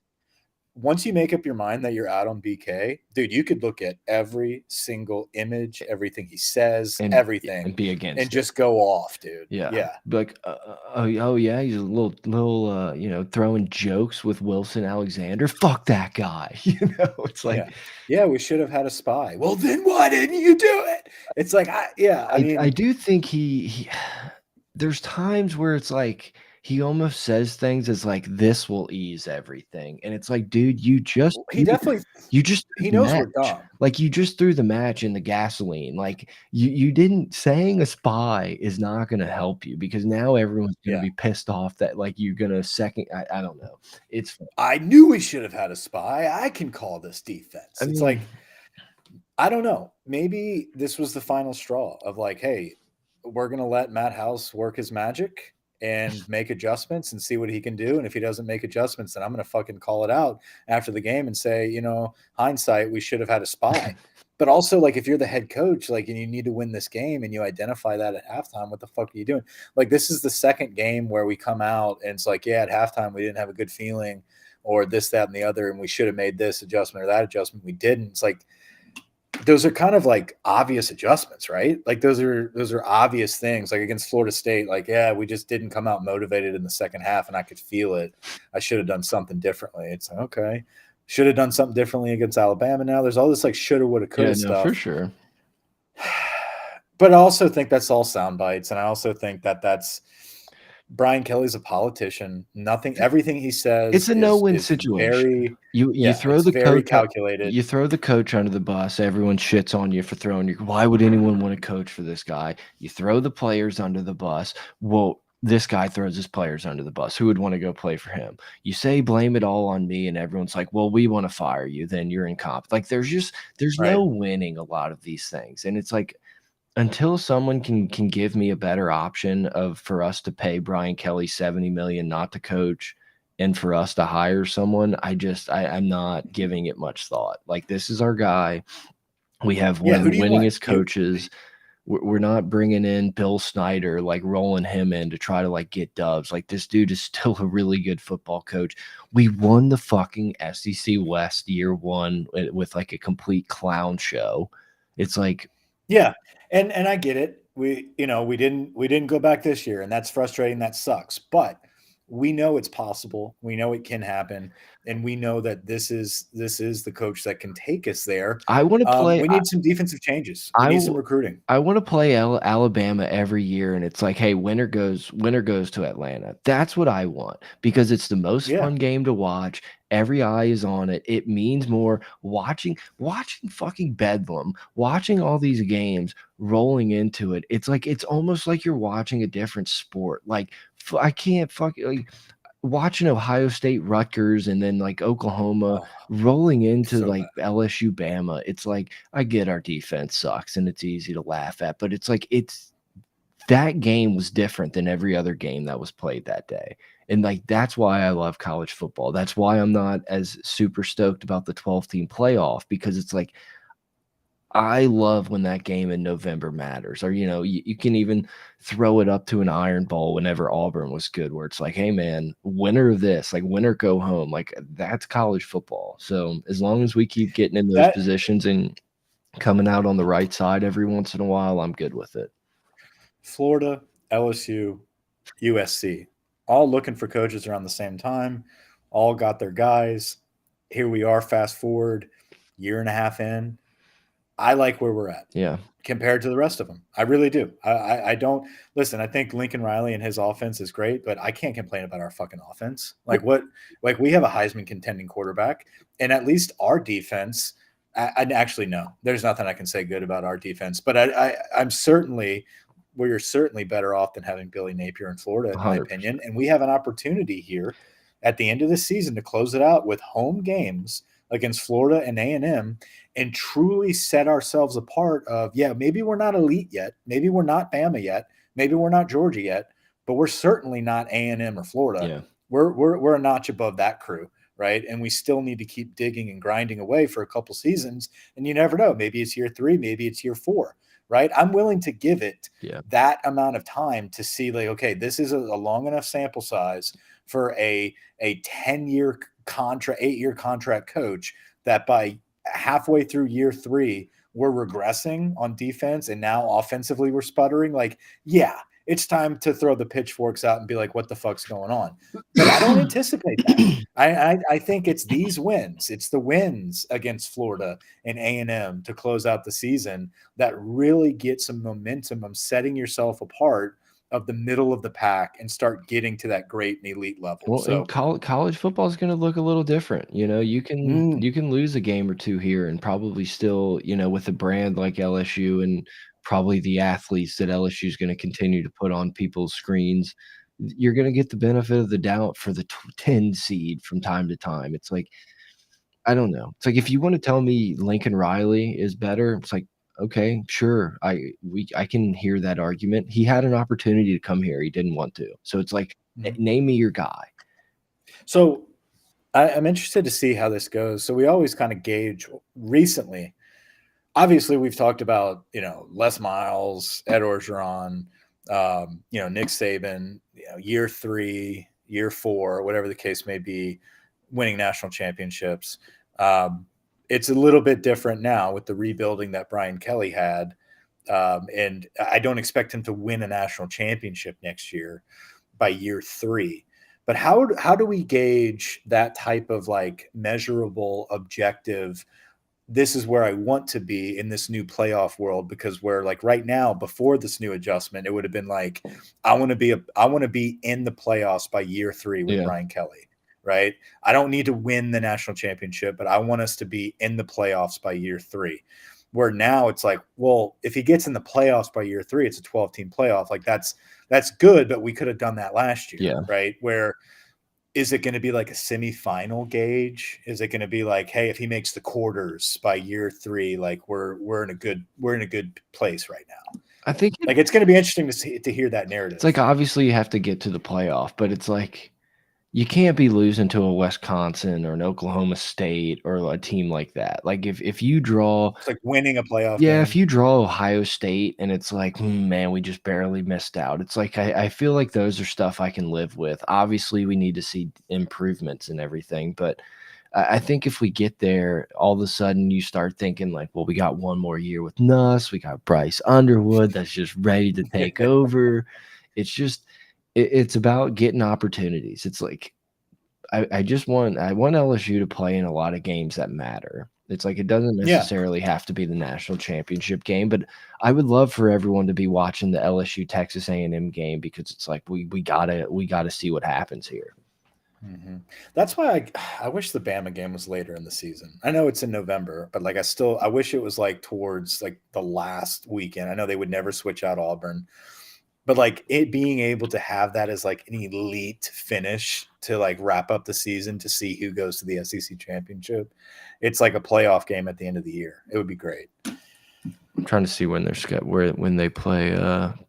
once you make up your mind that you're out on BK, dude, you could look at every single image, everything he says, and everything, be against and it. just go off, dude. Yeah. Yeah. Like, oh yeah, he's a little, you know, throwing jokes with Wilson Alexander. Fuck that guy. You know, it's like, yeah, we should have had a spy. Well, then why didn't you do it? It's like, I I mean, do think he there's times where it's like he almost says things as like, "This will ease everything," and it's like, "Dude, you just He definitely threw he the knows we're match. dumb. Like, you just threw the match in the gasoline, like, you didn't saying a spy is not gonna help you because now everyone's gonna Yeah. be pissed off that, like, you're gonna second I don't know. It's I knew we should have had a spy. I can call this defense. I It's mean, like, I don't know. Maybe this was the final straw of like, hey, we're going to let Matt House work his magic and make adjustments and see what he can do. And if he doesn't make adjustments, then I'm going to fucking call it out after the game and say, hindsight, we should have had a spy. But also, like, if you're the head coach, like, and you need to win this game and you identify that at halftime, what the fuck are you doing? Like, this is the second game where we come out and it's like, yeah, at halftime, we didn't have a good feeling or this, that, and the other. And we should have made this adjustment or that adjustment. We didn't. It's like, those are kind of like obvious adjustments, right? Like those are obvious things. Like against Florida State, like, yeah, we just didn't come out motivated in the second half and I could feel it. I should have done something differently. It's like, okay. Should have done something differently against Alabama. Now there's all this like shoulda, woulda, coulda yeah, no, for stuff. sure. But I also think that's all sound bites. And I also think that that's Brian Kelly's a politician. Everything he says It's a no-win situation. very, You throw it's the very coach calculated. you throw the coach under the bus, everyone shits on you for throwing your why would anyone want to coach for this guy? You throw the players under the bus. Well, this guy throws his players under the bus. Who would want to go play for him? You say blame it all on me, and everyone's like, well, we want to fire you, then you're incompetent. Like there's Right. no winning a lot of these things. And it's like until someone can give me a better option of for us to pay Brian Kelly 70 million not to coach and for us to hire someone, I'm not giving it much thought. Like this is our guy. We have Yeah. one Who of do the you want? winningest coaches. We're not bringing in Bill Snyder, like rolling him in to try to like get dubs. Like this dude is still a really good football coach. We won the fucking SEC West year one with like a complete clown show. It's like, Yeah, and I get it. We didn't go back this year, and that's frustrating. That sucks. But we know it's possible. We know it can happen, and we know that this is the coach that can take us there. I want to play. We need some defensive changes. We I need some will. recruiting. I want to play Alabama every year, and it's like, hey, winner goes to Atlanta. That's what I want because it's the most Yeah. fun game to watch. Every eye is on it. It means more watching fucking Bedlam, watching all these games rolling into it. It's like it's almost like you're watching a different sport. Like I can't fucking like watching Ohio State, Rutgers, and then like Oklahoma Oh, rolling into so bad. like LSU, Bama. It's like I get our defense sucks and it's easy to laugh at, but it's like it's that game was different than every other game that was played that day. And like that's why I love college football. That's why I'm not as super stoked about the 12 team playoff because it's like I love when that game in November matters. Or, you can even throw it up to an Iron Bowl whenever Auburn was good, where it's like, hey, man, winner of this, like winner go home. Like that's college football. So as long as we keep getting in those That positions and coming out on the right side every once in a while, I'm good with it. Florida, LSU, USC, all looking for coaches around the same time, all got their guys. Here we are, fast forward, year and a half in. I like where we're at Yeah. compared to the rest of them. I really do. I don't listen. I think Lincoln Riley and his offense is great, but I can't complain about our fucking offense. Like what? Like we have a Heisman contending quarterback, and at least our defense. I actually no. There's nothing I can say good about our defense, but I'm certainly we're certainly better off than having Billy Napier in Florida, in my 100%. opinion. And we have an opportunity here at the end of the season to close it out with home games against Florida and A&M and truly set ourselves apart of, yeah, maybe we're not elite yet. Maybe we're not Bama yet. Maybe we're not Georgia yet, but we're certainly not A&M or Florida. Yeah. We're a notch above that crew, right? And we still need to keep digging and grinding away for a couple seasons. And you never know. Maybe it's year 3, maybe it's year 4, right? I'm willing to give it that amount of time to see like, okay, this is a long enough sample size for a 10-year contract, 8-year contract coach that by halfway through year 3, we're regressing on defense and now offensively we're sputtering. Like, yeah, it's time to throw the pitchforks out and be like, what the fuck's going on? But I don't anticipate that. I think it's these wins. It's the wins against Florida and A&M to close out the season that really get some momentum of setting yourself apart of the middle of the pack and start getting to that great and elite level. Well, and So college football is going to look a little different. You know, you can lose a game or two here and probably still, you know, with a brand like LSU and probably the athletes that LSU is going to continue to put on people's screens, you're going to get the benefit of the doubt for the 10 seed from time to time. It's like I don't know. It's like if you want to tell me Lincoln Riley is better, it's like okay, sure. I can hear that argument. He had an opportunity to come here. He didn't want to. So it's like name me your guy. So I'm interested to see how this goes. So we always kind of gauge recently. Obviously, we've talked about, Les Miles, Ed Orgeron, Nick Saban, year 3, year 4, whatever the case may be, winning national championships. It's a little bit different now with the rebuilding that Brian Kelly had. And I don't expect him to win a national championship next year by year 3. But how do we gauge that type of like measurable objective? This is where I want to be in this new playoff world, because where like right now, before this new adjustment, it would have been like, I want to be in the playoffs by year 3 with Brian Kelly, right? I don't need to win the national championship, but I want us to be in the playoffs by year 3. Where now it's like, well, if he gets in the playoffs by year 3, it's a 12-team playoff. Like that's good, but we could have done that last year, right? Where is it going to be like a semifinal gauge? Is it going to be like, hey, if he makes the quarters by year 3, like we're in a good place right now? I think it's going to be interesting to hear that narrative. It's like obviously you have to get to the playoff, but it's like you can't be losing to a Wisconsin or an Oklahoma State or a team like that. Like if you draw, it's like winning a playoff yeah, game. if you draw Ohio State and it's like, man, we just barely missed out. It's like I feel like those are stuff I can live with. Obviously, we need to see improvements and everything, but I think if we get there, all of a sudden you start thinking like, well, we got one more year with Nuss. We got Bryce Underwood that's just ready to take over. It's just it's about getting opportunities. It's like I want LSU to play in a lot of games that matter. It's like it doesn't necessarily have to be the national championship game, but I would love for everyone to be watching the LSU Texas A&M game, because it's like we gotta see what happens here. That's why I wish the Bama game was later in the season. I know it's in November, but like I wish it was like towards like the last weekend. I know they would never switch out Auburn, but like it being able to have that as like an elite finish to like wrap up the season to see who goes to the SEC championship. It's like a playoff game at the end of the year. It would be great. I'm trying to see when when they play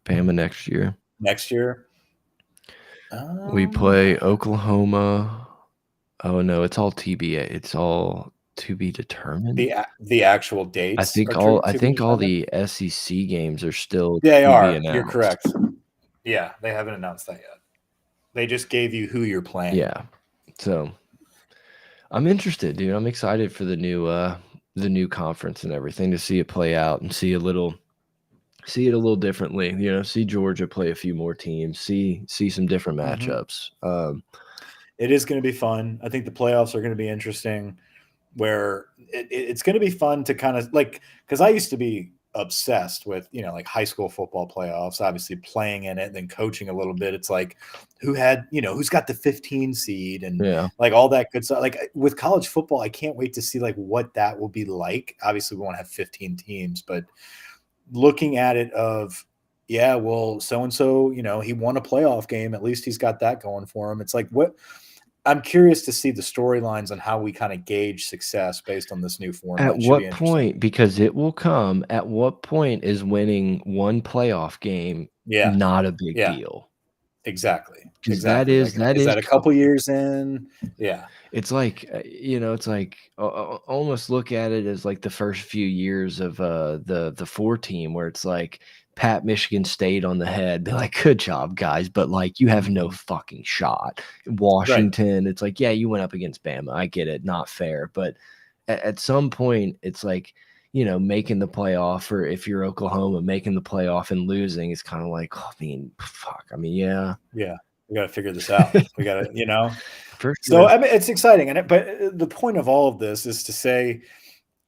Bama next year. Next year? We play Oklahoma. Oh no, it's all TBA. It's all to be determined. The actual dates. I think all the SEC games are still they are. Announced. You're correct. Yeah, they haven't announced that yet. They just gave you who you're playing. Yeah. So I'm interested, dude. I'm excited for the new conference and everything, to see it play out and see it a little differently. You know, see Georgia play a few more teams, see some different matchups. It is going to be fun. I think the playoffs are going to be interesting, where it's going to be fun to kind of like, because I used to be obsessed with, like high school football playoffs, obviously playing in it and then coaching a little bit. It's like who's got the 15 seed and like all that good stuff. Like with college football, I can't wait to see like what that will be like. Obviously we want to have 15 teams, but looking at it well, so-and-so, he won a playoff game. At least he's got that going for him. It's like, what I'm curious to see the storylines on how we kind of gauge success based on this new format. At what point, because it will come, at what point is winning one playoff game not a big deal? Exactly. Because exactly. is that a couple years in? Yeah. It's like, it's like almost look at it as like the first few years of the 4 team, where it's like pat Michigan State on the head. They're like, good job, guys, but like you have no fucking shot. Washington, It's like, yeah, you went up against Bama. I get it, not fair, but at some point, it's like, making the playoff, or if you're Oklahoma, making the playoff and losing is kind of like, fuck. I mean, yeah. We got to figure this out. We got to, For sure. So I mean, it's exciting, but the point of all of this is to say,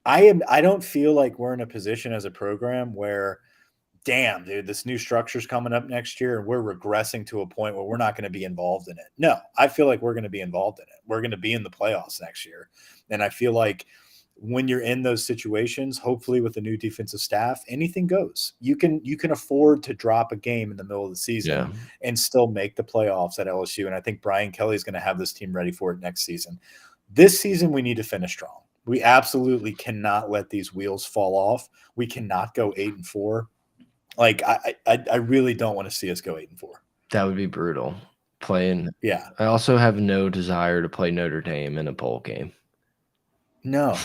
I don't feel like we're in a position as a program where damn, dude, this new structure's coming up next year and we're regressing to a point where we're not going to be involved in it. No, I feel like we're going to be involved in it. We're going to be in the playoffs next year. And I feel like when you're in those situations, hopefully with the new defensive staff, anything goes. You can afford to drop a game in the middle of the season and still make the playoffs at LSU. And I think Brian Kelly is going to have this team ready for it next season. This season, we need to finish strong. We absolutely cannot let these wheels fall off. We cannot go 8-4. Like I really don't want to see us go 8-4. That would be brutal. Yeah. I also have no desire to play Notre Dame in a bowl game. No.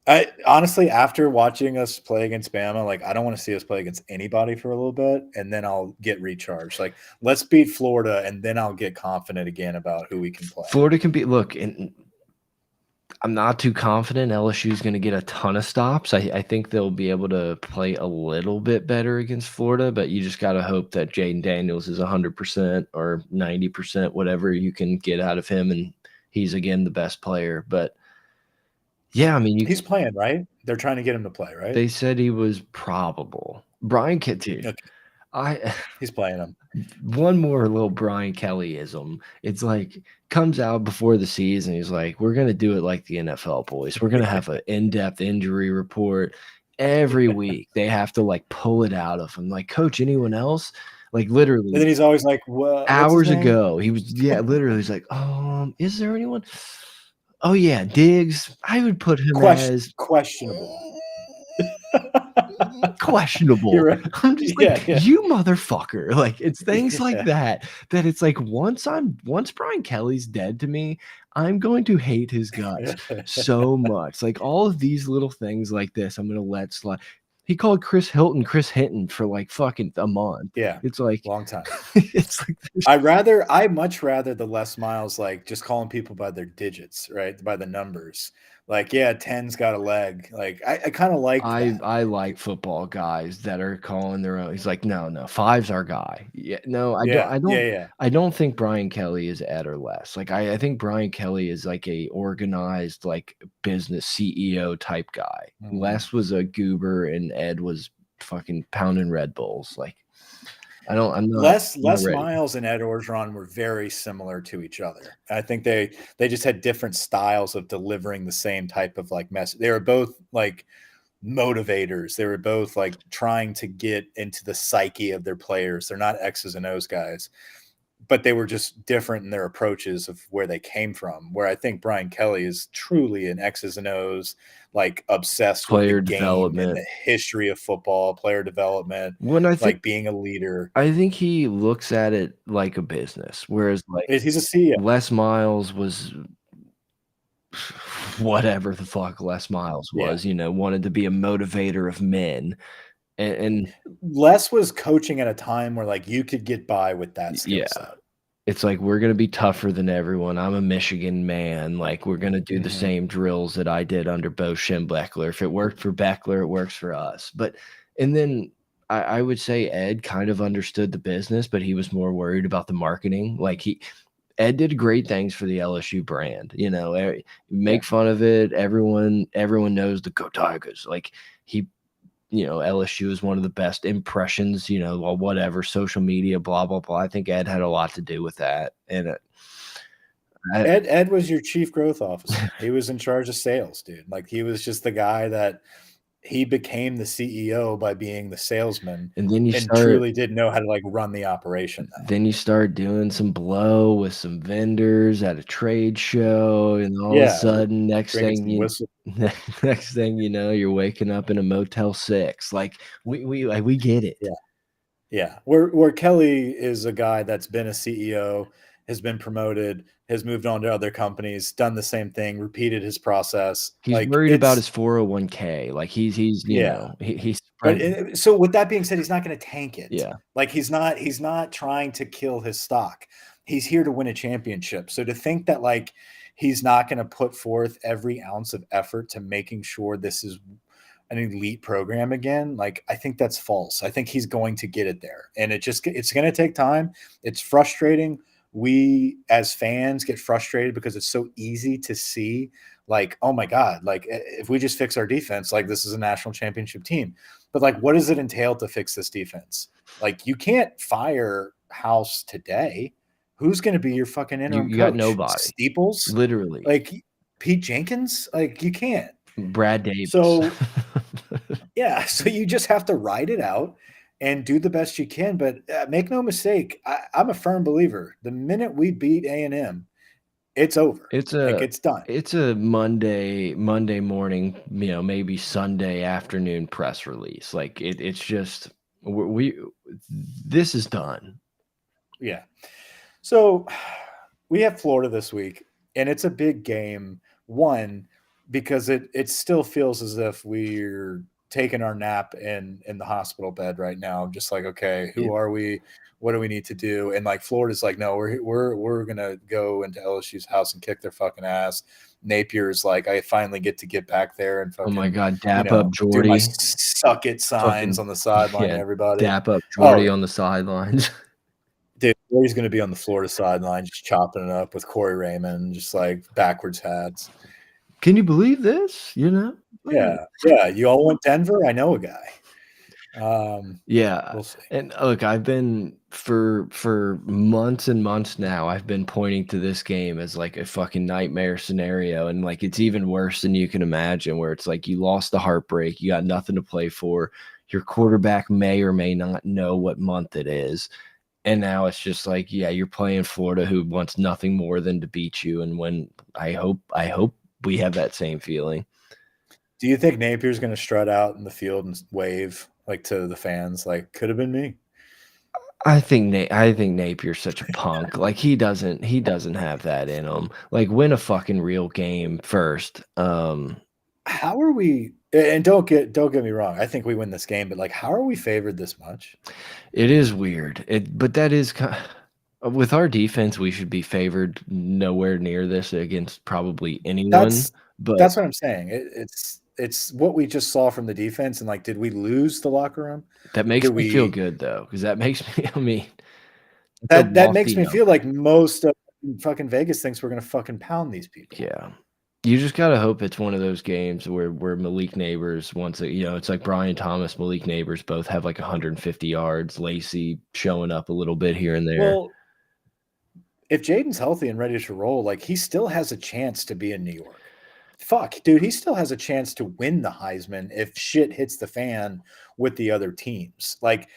I honestly, after watching us play against Bama, like I don't want to see us play against anybody for a little bit, and then I'll get recharged. Like let's beat Florida, and then I'll get confident again about who we can play. Florida can be. Look, and I'm not too confident LSU is going to get a ton of stops. I think they'll be able to play a little bit better against Florida, but you just got to hope that Jaden Daniels is 100% or 90%, whatever you can get out of him, and he's again the best player. But yeah, I mean, he's playing, right? They're trying to get him to play, right? They said he was probable. Brian Kelly, okay. He's playing him. One more little Brian Kellyism. It's like comes out before the season. He's like, "We're gonna do it like the NFL, boys. We're gonna have an in-depth injury report every week." They have to like pull it out of him. Like, coach, anyone else? Like literally. And then he's always like, "What?" Hours ago, he was literally. He's like, is there anyone? Oh yeah, Diggs. I would put him as questionable. Questionable. Right. I'm just like, you motherfucker. Like it's things like that it's like once Brian Kelly's dead to me, I'm going to hate his guts so much. Like all of these little things like this, I'm gonna let slide. He called Chris Hinton for like fucking a month. Yeah. It's like long time. It's like I much rather the Les Miles, like just calling people by their digits, right? By the numbers. Like, yeah, 10's got a leg. Like I kind of like that. I like football guys that are calling their own. He's like, no, 5's our guy. Yeah, no, I don't think Brian Kelly is Ed or Les. Like I think Brian Kelly is like a organized like business CEO type guy. Les was a goober and Ed was fucking pounding Red Bulls. Like I'm not Les Miles and Ed Orgeron were very similar to each other. I think they just had different styles of delivering the same type of like message. They were both like motivators. They were both like trying to get into the psyche of their players. They're not X's and O's guys, but they were just different in their approaches of where they came from. Where I think Brian Kelly is truly an X's and O's, like obsessed player with the development game and the history of football, player development, like being a leader. I think he looks at it like a business, whereas like he's a CEO. Les Miles was whatever the fuck Les Miles was, wanted to be a motivator of men. And Les was coaching at a time where like you could get by with that skill set. It's like we're gonna be tougher than everyone. I'm a Michigan man. Like we're gonna do the same drills that I did under Bo Schembechler. If it worked for Beckler, it works for us. But and then I would say Ed kind of understood the business, but he was more worried about the marketing. Like Ed did great things for the LSU brand. Make fun of it. Everyone knows the Go Tigers. Like LSU is one of the best impressions, whatever, social media, blah, blah, blah. I think Ed had a lot to do with that. And Ed was your chief growth officer. He was in charge of sales, dude. Like he was just the guy that he became the CEO by being the salesman. And then truly did know how to like run the operation. Then you start doing some blow with some vendors at a trade show. And all of a sudden, next thing you know, you're waking up in a Motel 6. Like we get it. Yeah. Where Kelly is a guy that's been a CEO, has been promoted, has moved on to other companies, done the same thing, repeated his process. He's worried about his 401k. Like he's so with that being said, he's not going to tank it. Yeah. Like he's not trying to kill his stock. He's here to win a championship. So to think that like he's not going to put forth every ounce of effort to making sure this is an elite program again, like I think that's false. I think he's going to get it there. And it's going to take time. It's frustrating. We as fans get frustrated because it's so easy to see like, oh my God, like if we just fix our defense, like this is a national championship team. But like, what does it entail to fix this defense? Like, you can't fire House today. Who's going to be your fucking interim You got coach? nobody. Steeples? Literally. Like Pete Jenkins? Like, you can't. Brad Davis. So yeah, so you just have to ride it out and do the best you can. But make no mistake, I'm a firm believer. The minute we beat A&M, it's over. It's it's done. It's a Monday morning, maybe Sunday afternoon press release. Like it's just this is done. Yeah. So we have Florida this week, and it's a big game. One, because it still feels as if we're taking our nap in the hospital bed right now. Just like, okay, who are we? What do we need to do? And like Florida's like, no, we're gonna go into LSU's house and kick their fucking ass. Napier's like, I finally get back there and fucking, oh my God, dap up Jordy, do my suck it signs on the sideline. Everybody, dap up Jordy on the sidelines. Dude, he's going to be on the Florida sideline, just chopping it up with Corey Raymond, just like backwards hats. Can you believe this? Yeah. You all went Denver. I know a guy. Yeah, we'll see. And look, I've been for months and months now, I've been pointing to this game as like a fucking nightmare scenario, and like it's even worse than you can imagine, where it's like you lost the heartbreak, you got nothing to play for, your quarterback may or may not know what month it is, and now it's just like, yeah, you're playing Florida, who wants nothing more than to beat you, and when I hope we have that same feeling. Do you think Napier's going to strut out in the field and wave like to the fans, like could have been me? I think Napier's such a punk. Like he doesn't have that in him. Like win a fucking real game first. How are we? And don't get me wrong. I think we win this game, but like, how are we favored this much? It is weird. But that is with our defense, we should be favored nowhere near this against probably anyone. That's what I'm saying. It's what we just saw from the defense, and like, did we lose the locker room? That makes me feel good though, because that makes me. I mean, that makes me feel like most of fucking Vegas thinks we're gonna fucking pound these people. Yeah. You just gotta hope it's one of those games where Malik Neighbors it's like Brian Thomas, Malik Neighbors both have like 150 yards. Lacey showing up a little bit here and there. Well, if Jaden's healthy and ready to roll, like he still has a chance to be in New York. Fuck, dude, he still has a chance to win the Heisman if shit hits the fan with the other teams. Like,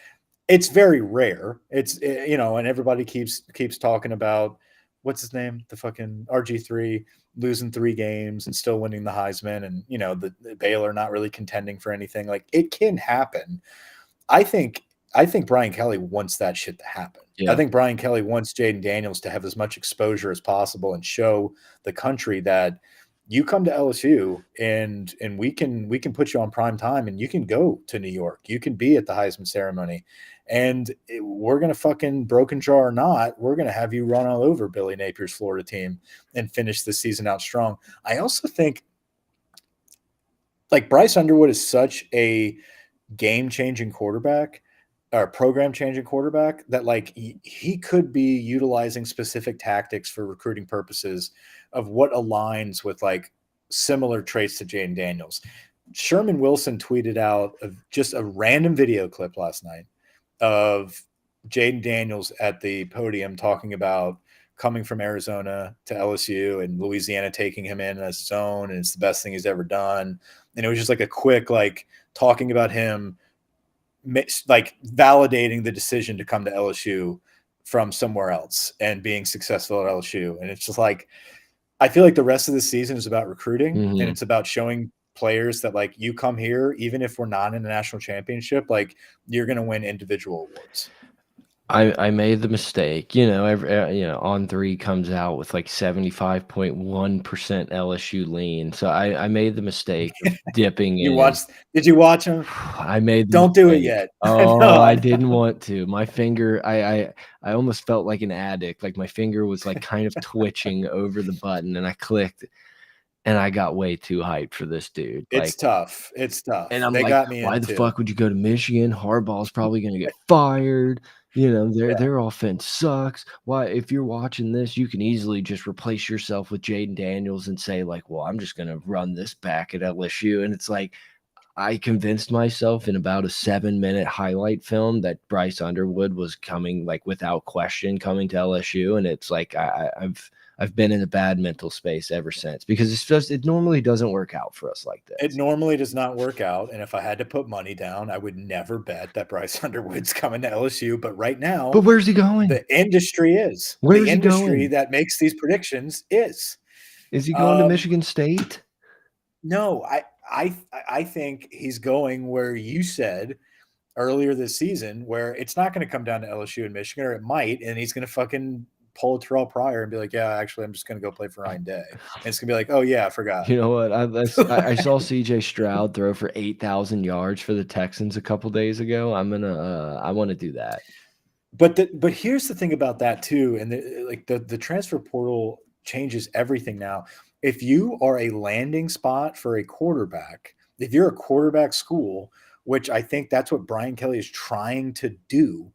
it's very rare. It's and everybody keeps talking about what's his name, the fucking RG3 losing 3 games and still winning the Heisman, and the Baylor not really contending for anything. Like, it can happen. I think Brian Kelly wants that shit to happen. Yeah. I think Brian Kelly wants Jaden Daniels to have as much exposure as possible and show the country that you come to LSU and we can put you on prime time and you can go to New York. You can be at the Heisman ceremony, and we're going to fucking broken jaw or not, we're going to have you run all over Billy Napier's Florida team and finish the season out strong. I also think like Bryce Underwood is such a game-changing quarterback or program-changing quarterback that like he could be utilizing specific tactics for recruiting purposes of what aligns with like similar traits to Jaden Daniels. Sherman Wilson tweeted out just a random video clip last night of Jaden Daniels at the podium talking about coming from Arizona to LSU and Louisiana taking him in as his own, and it's the best thing he's ever done. And it was just like a quick, like talking about him, like validating the decision to come to LSU from somewhere else and being successful at LSU. And it's just like, I feel like the rest of the season is about recruiting, and it's about showing players that like you come here, even if we're not in a national championship, like you're going to win individual awards. I made the mistake, On3 comes out with like 75.1% LSU lean. So I made the mistake of dipping in. Did you watch him? I made Don't do it yet. Oh, no. I didn't want to. My finger, I almost felt like an addict. Like my finger was like kind of twitching over the button, and I clicked, and I got way too hyped for this dude. It's tough. It's tough. And I'm like, why the fuck would you go to Michigan? Harbaugh's probably going to get fired. You know, Yeah. their offense sucks. Why, if you're watching this, you can easily just replace yourself with Jaden Daniels and say, like, well, I'm just gonna run this back at LSU. And it's like I convinced myself in about a 7-minute highlight film that Bryce Underwood was coming, like, without question, coming to LSU. And it's like I've been in a bad mental space ever since because it normally doesn't work out for us like It this. normally does not work out, and if I had to put money down, I would never bet that Bryce Underwood's coming to LSU, but right But now, where's he going? the industry is. The Where's he industry going? that makes these predictions is. Is he going to Um, Michigan State? no, I think he's going where you said earlier this season, where it's not gonna come down to LSU and Michigan, or it might, and he's gonna fucking pull a Terrell Pryor and be like, "Yeah, actually, I'm just gonna go play for Ryan Day." And it's gonna be like, "Oh, yeah, I forgot." You know what? I saw CJ Stroud throw for 8,000 yards for the Texans a couple days ago. I want to do that. But here's the thing about that too, and the transfer portal changes everything now. If you are a landing spot for a quarterback, if you're a quarterback school, which I think that's what Brian Kelly is trying to do.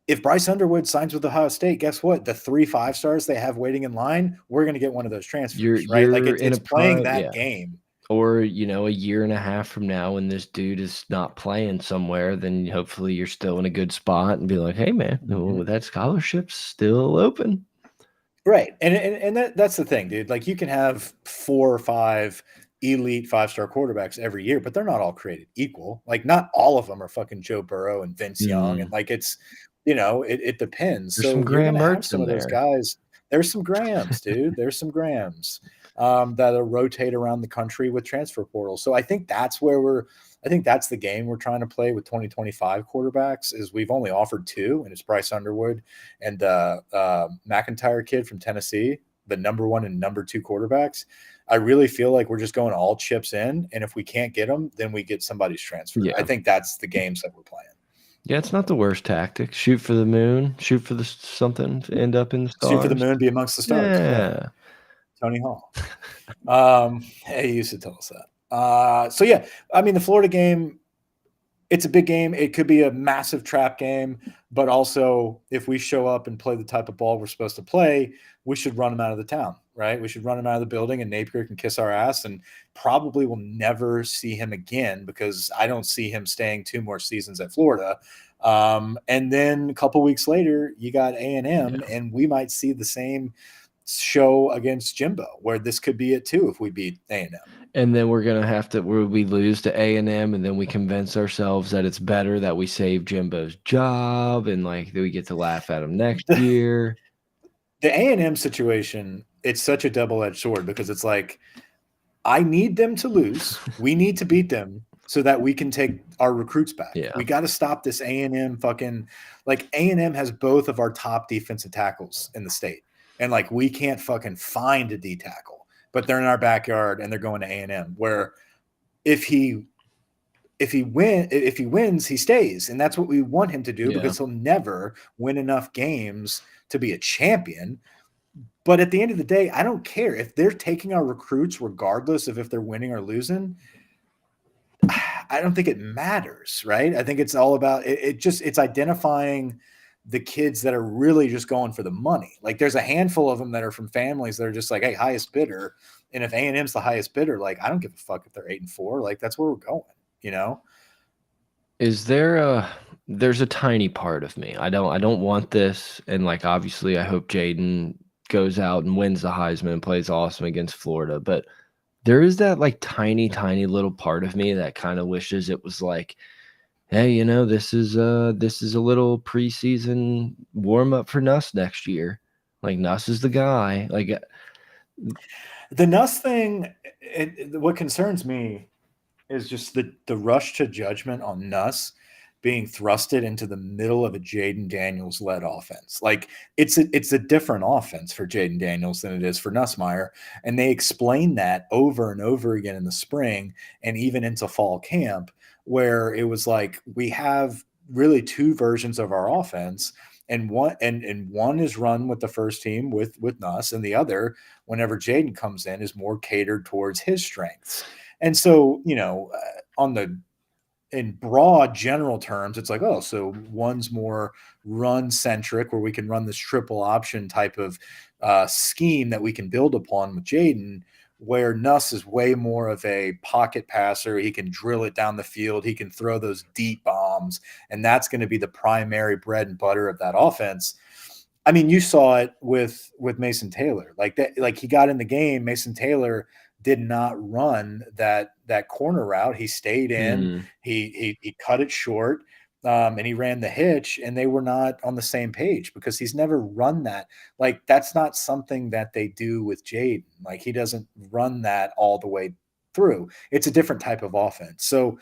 If Bryce Underwood signs with Ohio State, guess what? The 3 5 stars they have waiting in line, we're going to get one of those transfers, right? Like You're in a it's playing prime, that yeah. game. Or, you know, a year and a half from now when this dude is not playing somewhere, then hopefully you're still in a good spot and be like, hey man, Mhm. that scholarship's still open. Right. And that's the thing, dude. Like you can have 4 or 5 elite 5-star quarterbacks every year, but they're not all created equal. Like not all of them are fucking Joe Burrow and Vince Young. And Mm, like it's, it depends. there's some So you're Graham gonna have Mertz some in of those there. guys. There's some Grahams, dude. There's some Grahams that'll rotate around the country with transfer portals. So I think that's the game we're trying to play with 2025 quarterbacks. Is we've only offered two, and it's Bryce Underwood and McIntyre kid from Tennessee, the number one and number two quarterbacks. I really feel like we're just going all chips in, and if we can't get them, then we get somebody's transfer. I Yeah. think that's the games that we're playing. Yeah, it's not the worst tactic. Shoot for the moon, shoot for the something, end up in the Shoot for the stars. moon, be amongst the stars. Yeah, Yeah. Tony Hall. He used to tell us that. So yeah, I mean the Florida game, it's a big game. It could be a massive trap game, but also if we show up and play the type of ball we're supposed to play, we should run them out of the town, right? We should run them out of the building, and Napier can kiss our ass, and probably will never see him again because I don't see him staying 2 more seasons at Florida. And then a couple weeks later, you got A&M, Yeah. and we might see the same show against Jimbo, where this could be it too if we beat A&M. And then we're gonna have to where we lose to A&M, and then we convince ourselves that it's better that we save Jimbo's job, and like we get to laugh at him next year. The A&M situation, it's such a double-edged sword because it's like, I need them to lose. We need to beat them so that we can take our recruits back. Yeah. We got to stop this A&M fucking like A&M has both of our top defensive tackles in the state. And like we can't fucking find a D tackle, but they're in our backyard and they're going to A&M where if he wins, he stays. And that's what we want him to do Yeah. because he'll never win enough games to be a champion. But at the end of the day, I don't care if they're taking our recruits, regardless of if they're winning or losing. I don't think it matters, right? I think it's all about it's identifying the kids that are really just going for the money. Like there's a handful of them that are from families that are just like, hey, highest bidder. And if A&M's the highest bidder, like I don't give a fuck if they're 8-4. Like that's where we're going, you know? Is there a there's a tiny part of me. I don't want this, and like obviously I hope Jaden goes out and wins the Heisman and plays awesome against Florida, but there is that like tiny, tiny little part of me that kind of wishes it was like, hey, you know, this is a little preseason warm up for Nuss next year. Like Nuss is the guy. Like The Nuss thing, what concerns me is just the rush to judgment on Nuss being thrusted into the middle of a Jaden Daniels led offense. Like it's a different offense for Jaden Daniels than it is for Nussmeier. And they explain that over and over again in the spring and even into fall camp, where it was like we have really two versions of our offense. And one is run with the first team with Nuss, and the other, whenever Jaden comes in, is more catered towards his strengths. And so, on the in broad general terms, it's like, oh, so one's more run centric, where we can run this triple option type of scheme that we can build upon with Jaden, where Nuss is way more of a pocket passer. He can drill it down the field. He can throw those deep bombs, and that's going to be the primary bread and butter of that offense. I mean, you saw it with Mason Taylor. Like that, like he got in the game. Mason Taylor did not run that corner route. He stayed in. He cut it short, and he ran the hitch. And they were not on the same page because he's never run that. Like that's not something that they do with Jaden. Like he doesn't run that all the way through. It's a different type of offense. So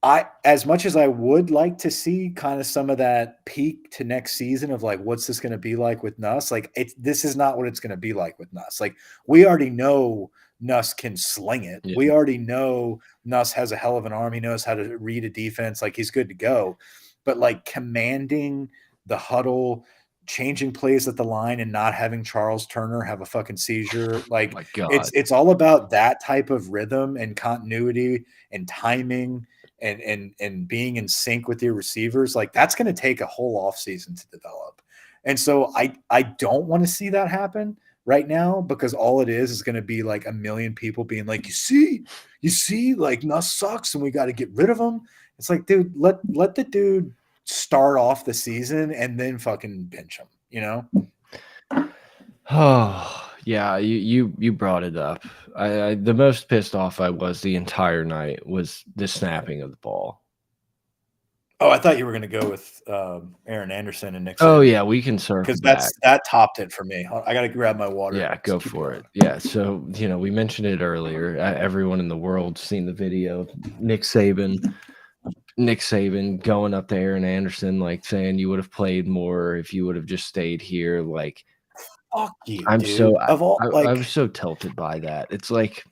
as much as I would like to see kind of some of that peak to next season of like, what's this going to be like with Nuss? Like this is not what it's going to be like with Nuss. Like we already know Nuss can sling it. Yeah. We already know Nuss has a hell of an arm. He knows how to read a defense. Like he's good to go, but like commanding the huddle, changing plays at the line and not having Charles Turner have a fucking seizure. Like my God. it's all about that type of rhythm and continuity and timing and being in sync with your receivers. Like that's going to take a whole off season to develop. And so I don't want to see that happen right now, because all it is going to be like a million people being like, you see, like Nuss sucks and we got to get rid of him. It's like, dude, let the dude start off the season and then fucking bench him, you know? Oh yeah, you brought it up. The most pissed off I was the entire night was the snapping of the ball. Oh, I thought you were going to go with Aaron Anderson and Nick Saban. Oh yeah, we can circle because that topped it for me. I got to grab my water. Yeah, go for it. Yeah, so we mentioned it earlier. Everyone in the world's seen the video of Nick Saban going up to Aaron Anderson, like saying you would have played more if you would have just stayed here. Like, fuck you, I'm dude. so I was so tilted by that. It's like,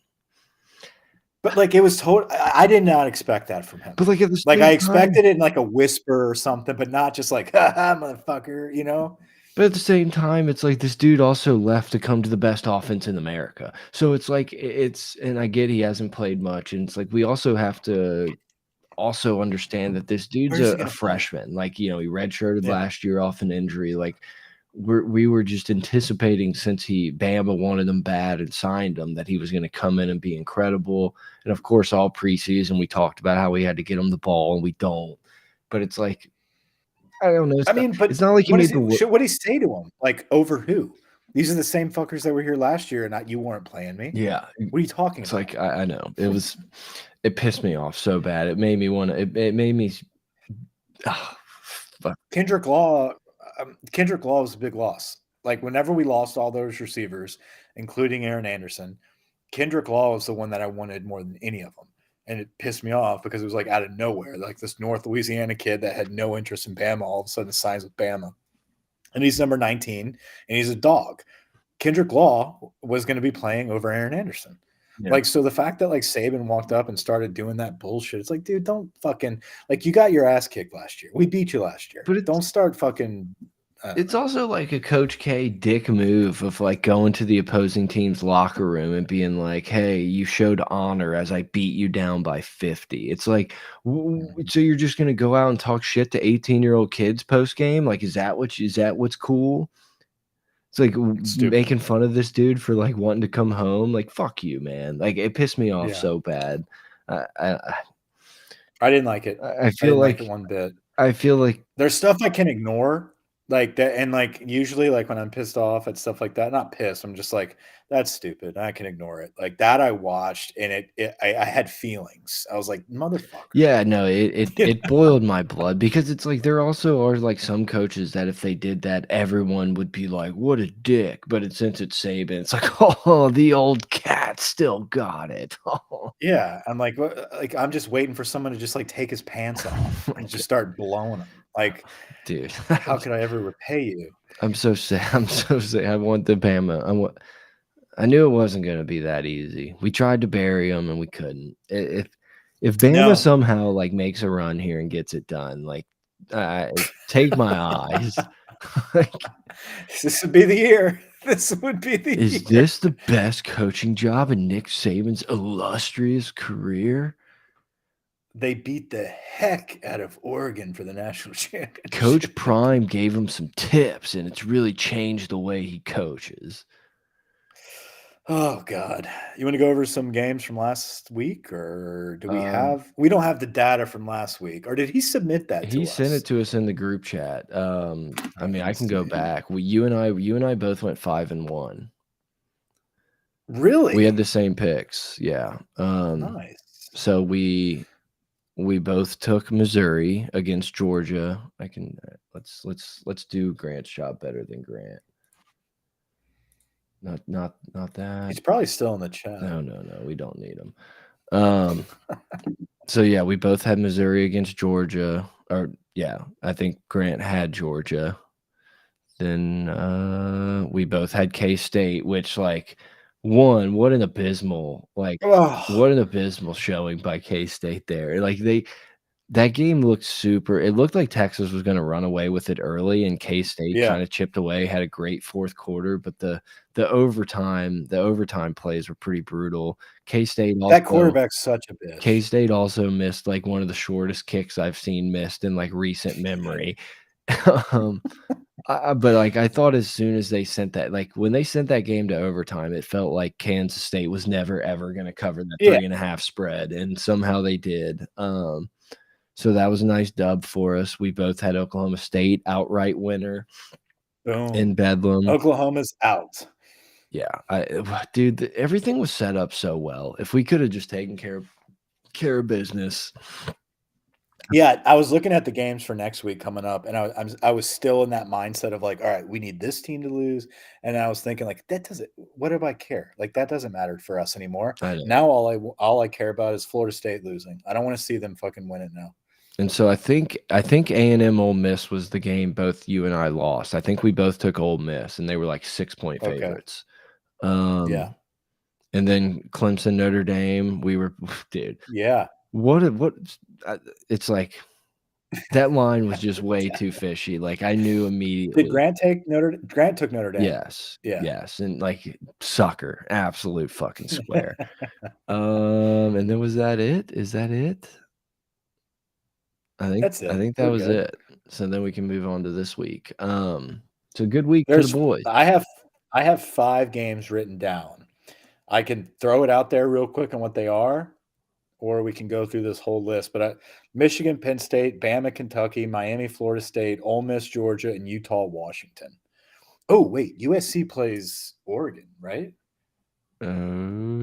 but like it was total. I did not expect that from him. but like at the like same I expected time, it in like a whisper or something, but not just like, haha, motherfucker, you know. But at the same time, it's like this dude also left to come to the best offense in America. So it's like and I get he hasn't played much, and it's like we also have to also understand that this dude's Where's he a gonna play? freshman. Like, he redshirted Yeah. last year off an injury. Like we were just anticipating, since Bama wanted him bad and signed him, that he was going to come in and be incredible. And of course, all preseason we talked about how we had to get him the ball, and we don't. But it's like, I don't know. I mean, but it's not like he what made what did he say to him? Like, over who? These are the same fuckers that were here last year, and you weren't playing me. Yeah. What are you talking It's about? like, I know. It pissed me off so bad. It made me want to, it made me, fuck. Kendrick Law was a big loss. Like, whenever we lost all those receivers, including Aaron Anderson, Kendrick Law was the one that I wanted more than any of them. And it pissed me off because it was like out of nowhere. Like this North Louisiana kid that had no interest in Bama all of a sudden signs with Bama. And he's number 19, and he's a dog. Kendrick Law was going to be playing over Aaron Anderson. Yeah. Like, so the fact that like Saban walked up and started doing that bullshit, it's like, dude, don't fucking, like, you got your ass kicked last year. We beat you last year. But don't start fucking. It's also like a Coach K dick move of like going to the opposing team's locker room and being like, hey, you showed honor as I beat you down by 50. It's like, so you're just going to go out and talk shit to 18-year-old kids post game? Like, is that what's cool? It's like making fun of this dude for like wanting to come home. Like, fuck you, man. Like, it pissed me off so bad. I didn't like it. I feel like it one bit. I feel like there's stuff I can ignore. Like that, and like usually, like when I'm pissed off at stuff like that, not pissed, I'm just like, that's stupid. I can ignore it. Like that, I watched, and I had feelings. I was like, motherfucker. Yeah, no, it boiled my blood, because it's like there also are like some coaches that if they did that, everyone would be like, what a dick. But since it's Saban, it's like, oh, the old cat still got it. Yeah, I'm like I'm just waiting for someone to just like take his pants off and just start blowing him. Like, dude, how could I ever repay you? I'm so sad. I'm so sad. I want the Bama. I knew it wasn't going to be that easy. We tried to bury them and we couldn't. If Bama somehow like makes a run here and gets it done, like, take my eyes. Like, this would be the year. This would be the year. Is this the best coaching job in Nick Saban's illustrious career? they beat the heck out of Oregon for the national Coach championship. Prime gave him some tips, and it's really changed the way he coaches. Oh God. You want to go over some games from last week, or do we Um, have we don't have the data from last week, or did he submit that he to sent it us? to us in the group chat. I mean, Let I me can go see. back. You and I both went 5-1. We had Really? the same picks, yeah. Nice. So we both took Missouri against Georgia. I can let's do Grant's job better than Grant. Not that. He's probably still in the chat. No, we don't need him. So yeah, we both had Missouri against Georgia. Or yeah, I think Grant had Georgia. Then we both had K-State, which what an abysmal Oh, what an abysmal showing by K-State there. That game looked super it looked like Texas was gonna run away with it early, and K-State yeah. kinda chipped away, had a great 4th quarter, but the overtime plays were pretty brutal. K-State That also quarterback's such a bitch. K-State also missed, one of the shortest kicks I've seen missed in, recent memory. Um, but, I thought as soon as they sent that when they sent that game to overtime, it felt like Kansas State was never, ever gonna cover that Yeah. 3.5 spread, and somehow they did. So that was a nice dub for us. We both had Oklahoma State outright winner in Boom. Bedlam. Oklahoma's out. Yeah, dude, everything was set up so well. If we coulda just taken care of business. Yeah, I was looking at the games for next week coming up, and I was still in that mindset of like, all right, we need this team to lose, and I was thinking like, that doesn't. What do I care? Like that doesn't matter for us anymore. I know. Now all I care about is Florida State losing. I don't want to see them fucking win it now. And so I think A&M Ole Miss was the game both you and I lost. I think we both took Ole Miss, and they were like 6-point Okay. favorites. Yeah. And then Clemson Notre Dame, we were dude, Yeah. what it's like that line was just way too fishy. I knew Did immediately. Grant took Notre Dame? Yes, Yeah. yes, and sucker, absolute fucking square. And then was that it? Is that it? I think That's I it. think that We're was good. it. So then we can move on to this week. So good week for the There's boys. I have 5 games written down. I can throw it out there real quick on what they are, or we can go through this whole list. But Michigan, Penn State, Bama, Kentucky, Miami, Florida State, Ole Miss, Georgia, and Utah, Washington. Oh, wait, USC plays Oregon, right? Oh,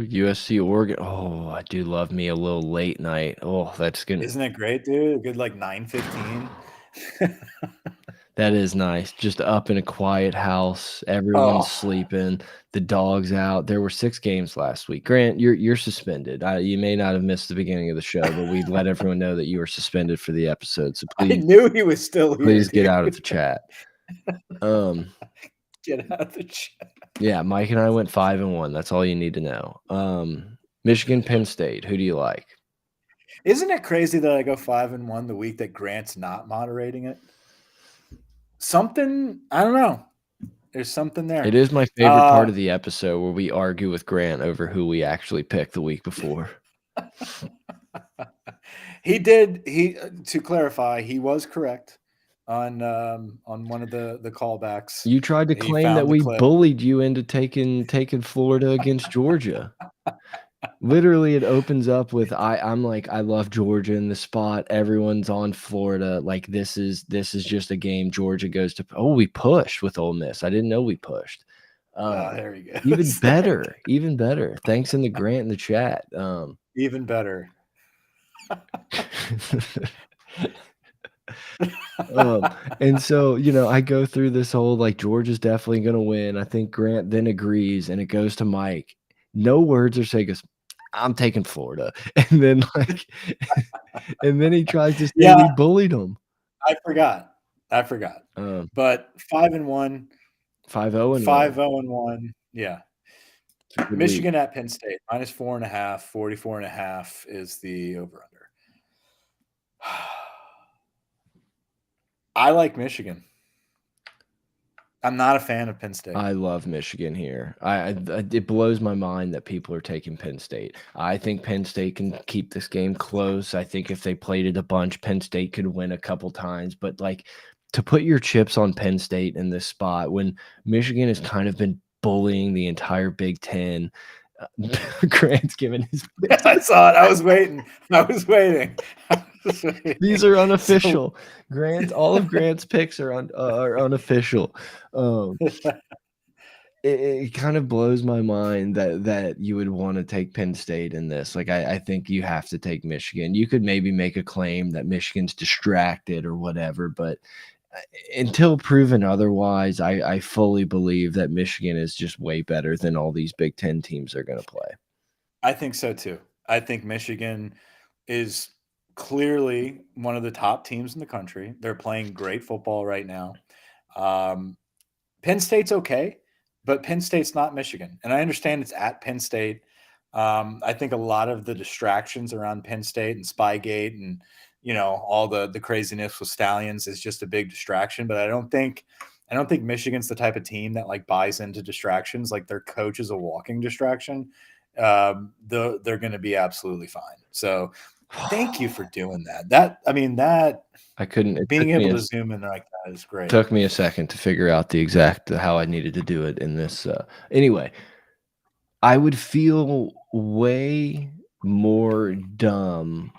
USC, Oregon. Oh, I do love me a little late night. Oh, Isn't that great, dude? A good like 9:15. that is nice. Just up in a quiet house, everyone's Oh, sleeping, the dog's out. There were 6 games last week. Grant, you're suspended. You may not have missed the beginning of the show, but we let everyone know that you were suspended for the episode. So I knew he was still here, please get out of dude. the chat. Um, Get out of the chat. yeah, Mike and I went 5-1. That's all you need to know. Michigan, Penn State. Who do you like? Isn't it crazy that I go 5-1 the week that Grant's not moderating it? Something, I don't know. There's something there. It is my favorite part of the episode where we argue with Grant over who we actually picked the week before. To clarify, he was correct on one of the callbacks. You tried to He claim that found the we clip. bullied you into taking Florida against Georgia. Literally, it opens up with I'm like, I love Georgia in the spot. Everyone's on Florida. Like this is just a game Georgia goes to. Oh, we pushed with Ole Miss. I didn't know we pushed. There he goes. Even better, even better. Thanks in the Grant in the chat. Even better. And so, I go through this whole Georgia's definitely gonna win. I think Grant then agrees, and it goes to Mike. No words are said. He goes, I'm taking Florida, and then and then he tries to say Yeah, we bullied him. I forgot. But 5-1, 5-0 and 5-0-1. Yeah. good week. Michigan at Penn State, -4.5, 44.5 is the over-under. I like Michigan. I'm not a fan of Penn State. I love Michigan here. It blows my mind that people are taking Penn State. I think Penn State can keep this game close. I think if they played it a bunch, Penn State could win a couple times. But like to put your chips on Penn State in this spot when Michigan has kind of been bullying the entire Big Ten. Grant's giving his. I saw it. I was waiting. I was waiting. These are unofficial. All of Grant's picks are unofficial. It kind of blows my mind that you would want to take Penn State in this. Like I think you have to take Michigan. You could maybe make a claim that Michigan's distracted or whatever, but until proven otherwise, I fully believe that Michigan is just way better than all these Big Ten teams are going to play. I think so too. I think Michigan is clearly one of the top teams in the country. They're playing great football right now. Penn State's okay, but Penn State's not Michigan. And I understand it's at Penn State. I think a lot of the distractions around Penn State and Spygate and all the craziness with Stallions is just a big distraction. But I don't think Michigan's the type of team that like buys into distractions. Like their coach is a walking distraction. They're going to be absolutely fine. So thank you for doing that. I couldn't being able to zoom in like that is great. It took me a second to figure out the exact how I needed to do it in this. Anyway, I would feel way more dumb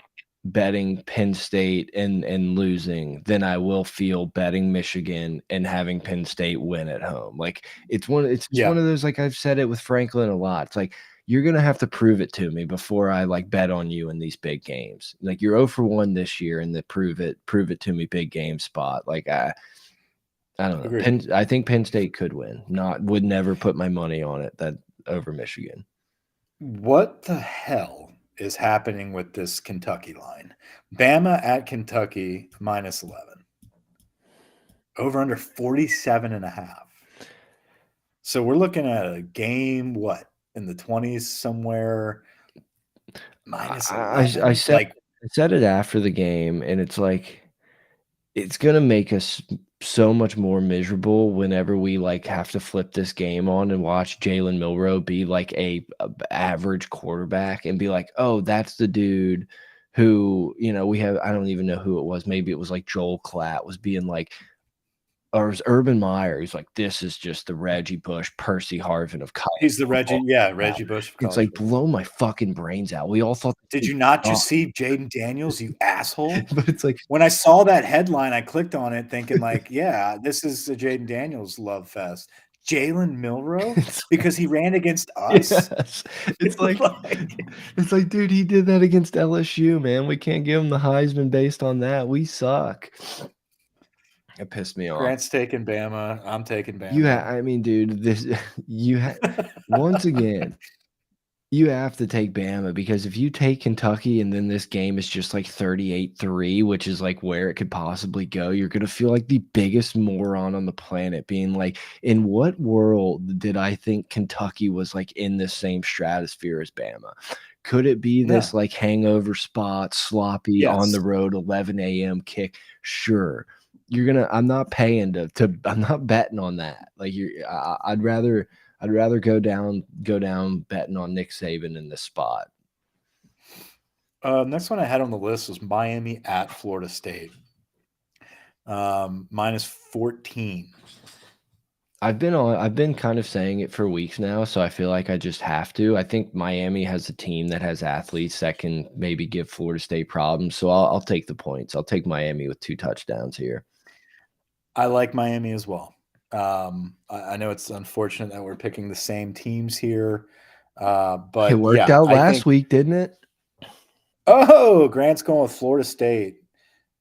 betting Penn State and losing than I will feel betting Michigan and having Penn State win at home. Like it's one of those, like I've said it with Franklin a lot. It's like you're gonna have to prove it to me before I like bet on you in these big games. Like you're 0 for 1 this year in the prove it to me big game spot. Like I don't know. I think Penn State could win. Would never put my money on it that over Michigan. What the hell is happening with this Kentucky line? Bama at Kentucky -11. Over under 47.5. So we're looking at a game, what, in the 20s somewhere? -11. I said it after the game, and it's like it's gonna make us so much more miserable whenever we like have to flip this game on and watch Jalen Milroe be like a average quarterback and be like, oh, that's the dude who, we have, I don't even know who it was. Maybe it was like Joel Klatt was being like, or it was Urban Meyer. He's like, this is just the Reggie Bush, Percy Harvin of college. He's the Reggie Bush. It's like blow my fucking brains out. We all thought. Did you not just see Jaden Daniels, you asshole? But it's like when I saw that headline, I clicked on it thinking like, yeah, this is a Jaden Daniels love fest. Jalen Milroe because he ran against us. Yes. It's like, dude, he did that against LSU, man. We can't give him the Heisman based on that. We suck. It pissed me off. Grant's taking Bama. I'm taking Bama. I mean, dude, once again, you have to take Bama because if you take Kentucky and then this game is just like 38-3, which is like where it could possibly go, you're going to feel like the biggest moron on the planet being like, in what world did I think Kentucky was like in the same stratosphere as Bama? Could it be this like hangover spot, sloppy on the road, 11 a.m. kick? Sure. I'm not paying I'm not betting on that. Like I'd rather go down betting on Nick Saban in this spot. Next one I had on the list was Miami at Florida State. -14. I've been kind of saying it for weeks now, so I feel like I just have to. I think Miami has a team that has athletes that can maybe give Florida State problems. So I'll take the points. I'll take Miami with 2 touchdowns here. I like Miami as well. I know it's unfortunate that we're picking the same teams here, but it worked out last week, didn't it? Oh, Grant's going with Florida State.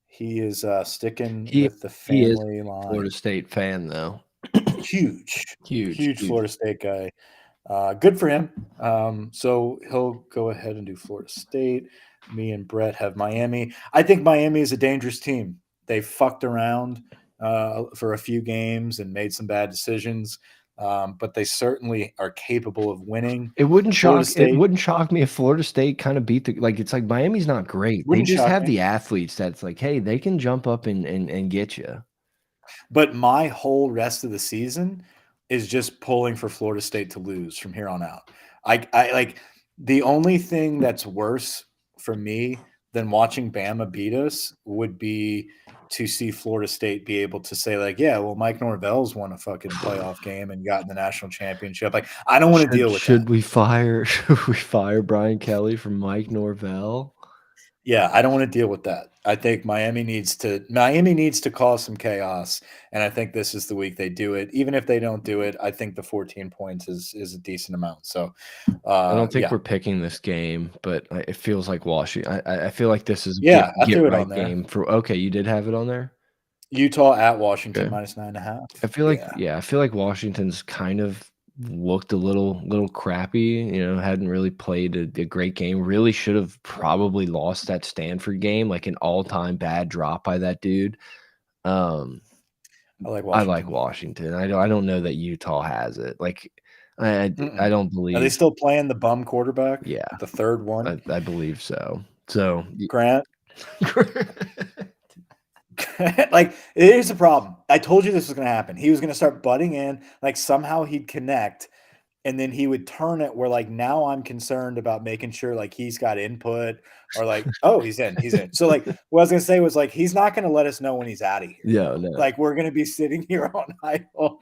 He is sticking with the family line. Florida State fan, though. Huge Florida State guy. Good for him. So he'll go ahead and do Florida State. Me and Brett have Miami. I think Miami is a dangerous team. They fucked around for a few games and made some bad decisions, but they certainly are capable of winning. It wouldn't shock me if Florida State kind of beat it's like Miami's not great. They just have the athletes that's like, hey, they can jump up and get you. But my whole rest of the season is just pulling for Florida State to lose from here on out. I like the only thing that's worse for me than watching Bama beat us would be to see Florida State be able to say, like, yeah, well, Mike Norvell's won a fucking playoff game and gotten the national championship. Like, I don't want to deal with that. Should we fire Brian Kelly from Mike Norvell? Yeah, I don't want to deal with that. I think Miami needs to cause some chaos, and I think this is the week they do it. Even if they don't do it, I think the 14 points is a decent amount. So, I don't think yeah, we're picking this game, but it feels like Washington. I feel like this is a yeah, I get threw it right on there. game for. Okay, you did have it on there. Utah at Washington Okay. -9.5. I feel like I feel like Washington's kind of looked a little crappy, hadn't really played a great game. Really should have probably lost that Stanford game, like an all-time bad drop by that dude. Um, I like I like Washington. Washington. I don't know that Utah has it. Like I don't Are they believe. still playing the bum quarterback? Yeah, The third one, I believe so. So Grant. Like, here's the problem. I told you this was going to happen. He was going to start butting in, like somehow he'd connect, and then he would turn it where, like, now I'm concerned about making sure, like, he's got input, or like, oh, he's in. So, like, what I was going to say was, like, he's not going to let us know when he's out of here. Yeah, no. Like, we're going to be sitting here on idle.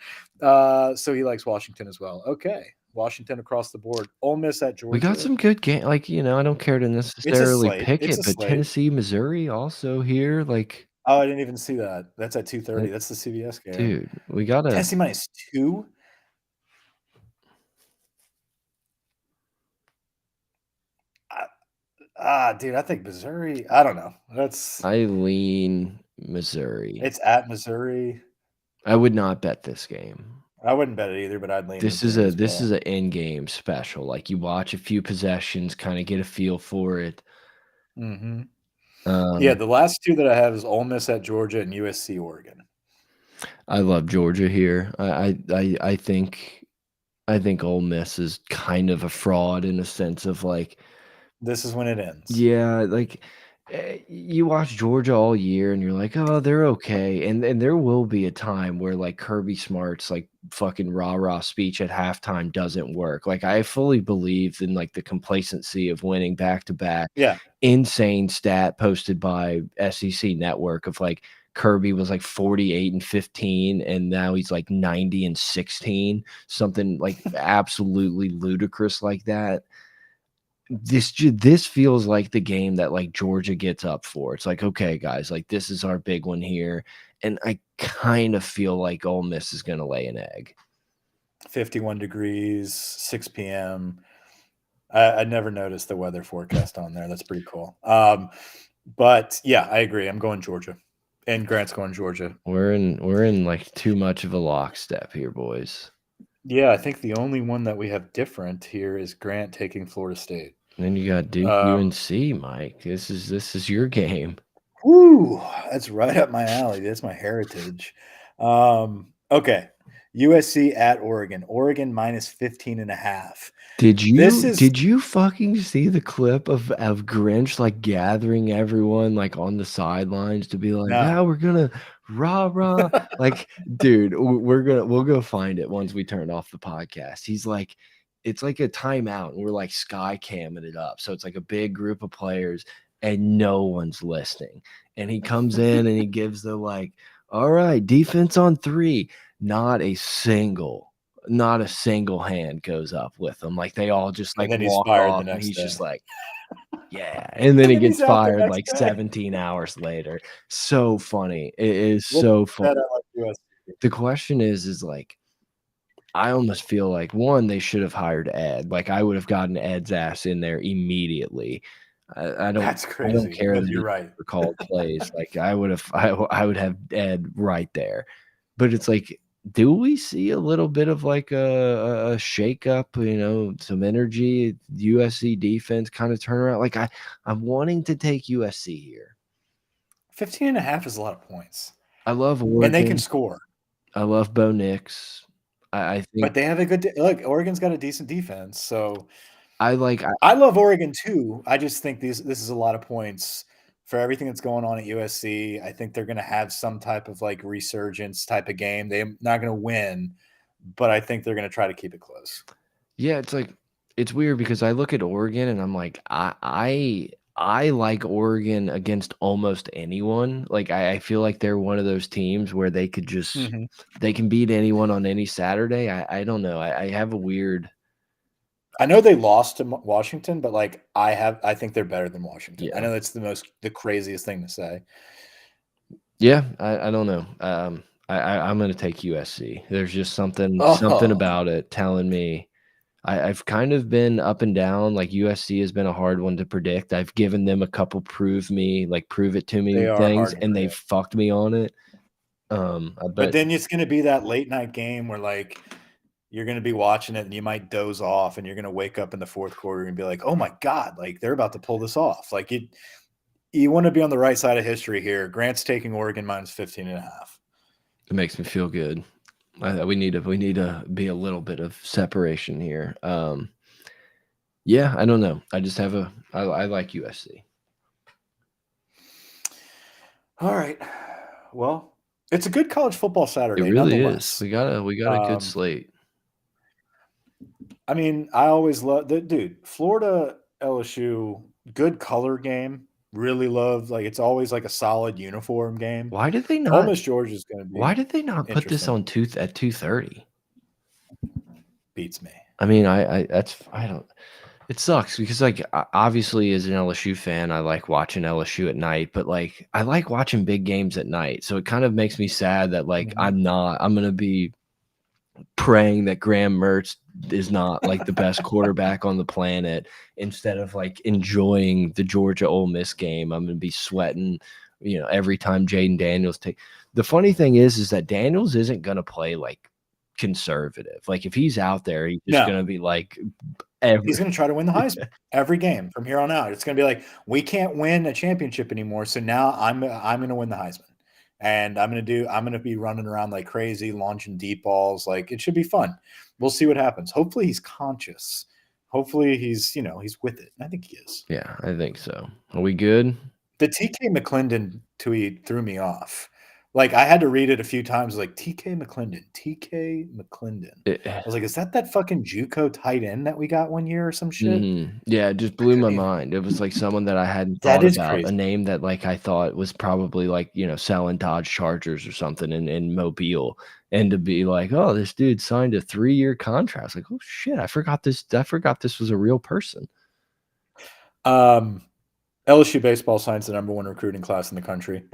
So he likes Washington as well. Okay. Washington across the board. Ole Miss at Georgia. We got some good game. Like, I don't care to necessarily pick it, but Tennessee, Missouri also here. Like, oh, I didn't even see that. That's at 2:30. That's the CBS game. Dude, we got Tennessee -2. Dude, I think Missouri. I don't know. I lean Missouri. It's at Missouri. I would not bet this game. I wouldn't bet it either, but I'd lean This Missouri is an in-game special. Like, you watch a few possessions, kind of get a feel for it. Yeah, the last two that I have is Ole Miss at Georgia and USC Oregon. I love Georgia here. I think Ole Miss is kind of a fraud in a sense of, like, this is when it ends. yeah, like, you watch Georgia all year and you're like, "Oh, they're okay." And there will be a time where, like, Kirby Smart's, like, fucking rah-rah speech at halftime doesn't work. Like, I fully believe in, like, the complacency of winning back-to-back. Yeah. Insane stat posted by SEC Network of, like, Kirby was, like, 48-15, and now he's, like, 90-16, something, like, absolutely ludicrous like that. This feels like the game that, like, Georgia gets up for. It's like, "Okay, guys, like, this is our big one here," and I kind of feel like Ole Miss is gonna lay an egg. 51 degrees, 6 PM. I never noticed the weather forecast on there. That's pretty cool. But yeah, I agree. I'm going Georgia, and Grant's going Georgia. We're in like too much of a lockstep here, boys. Yeah, I think the only one that we have different here is Grant taking Florida State. And then you got Duke UNC, Mike. This is your game. Woo, that's right up my alley. That's my heritage. Okay. USC at Oregon. Oregon -15.5. Did you fucking see the clip of Grinch, like, gathering everyone, like, on the sidelines to be like, No. "Yeah, we're gonna rah-rah." Like, dude, we'll go find it once we turn off the podcast. He's like, it's like a timeout, and we're, like, sky camming it up. So it's like a big group of players, and no one's listening. And he comes in and he gives the, like, "All right, defense on 3." Not a single hand goes up with him. Like, they all just, like, walk off, and he's just like, "Yeah," and then he gets fired, like, 17 hours later. So funny. It is so funny. The question is, like, I almost feel like, 1, they should have hired Ed. Like, I would have gotten Ed's ass in there immediately. I That's don't crazy. care that You're he right. called plays. Like, I would have Ed right there. But it's like, do we see a little bit of, like, a shakeup, some energy, USC defense kind of turnaround? Like, I'm wanting to take USC here. 15.5 is a lot of points. I love Oregon. And they can score. I love Bo Nix. I think, but they have a good look. Oregon's got a decent defense, so I love Oregon too. I just think this is a lot of points for everything that's going on at USC. I think they're going to have some type of like resurgence type of game. They're not going to win, but I think they're going to try to keep it close. Yeah, it's like it's weird because I look at Oregon and I'm like, I like Oregon against almost anyone. Like I feel like they're one of those teams where they could just Mm-hmm. they can beat anyone on any Saturday. I don't know. I have a weird I know they lost to Washington, but like I think they're better than Washington. I yeah. know that's the craziest thing to say. Yeah, I don't know. I'm gonna take USC. There's just something Oh, about it telling me I've kind of been up and down. Like USC has been a hard one to predict. I've given them a couple prove it to they me are things, hard to and they've predict. fucked me on it. But But then it's going to be that late night game where like you're going to be watching it and you might doze off and you're going to wake up in the fourth quarter and be like, "Oh my god, like they're about to pull this off." Like you want to be on the right side of history here. Grant's taking Oregon minus 15.5. it makes me feel good. We need to be a little bit of separation here. Yeah, I don't know. I just have I like USC. All right. Well, it's a good college football It Saturday really is. nonetheless. We got a good slate. I mean, I always love the dude, Florida LSU, good color game. Really love like it's always like a solid uniform game. Why did they Ole not Miss Georgia is going to why be did they not put this interesting. on at 2:30? Beats me. I mean, I don't it sucks because like obviously as an LSU fan, I like watching LSU at night, but like I like watching big games at night. So it kind of makes me sad that like Mhm. I'm gonna be praying that Graham Mertz is not like the best quarterback on the planet instead of like enjoying the Georgia Ole Miss game. I'm gonna be sweating, every time Jaden Daniels take. The funny thing is that Daniels isn't gonna play like conservative. Like if he's out there, he's just No, gonna be like he's every going to try to win the Heisman every game from here on out. It's going to be like we can't win a championship anymore, so now I'm going to win the Heisman, and I'm going to be running around like crazy, launching deep balls. Like it should be fun. We'll see what happens. Hopefully he's conscious. Hopefully he's with it. I think he is. Yeah, I think so. Are we good? The TK McClendon tweet threw me off. Like I had to read it a few times. Like TK McClendon, TK McClendon. I was like, is that fucking JUCO tight end that we got one year or some shit? Yeah, it just I blew my couldn't even. mind. It was like someone that I hadn't That thought is about, a crazy. name that like I thought was probably like, selling Dodge Chargers or something in Mobile. And to be like, oh, this dude signed a 3-year contract. I was like, oh shit, I forgot this was a real person. Um, LSU baseball signs the #1 recruiting class in the country.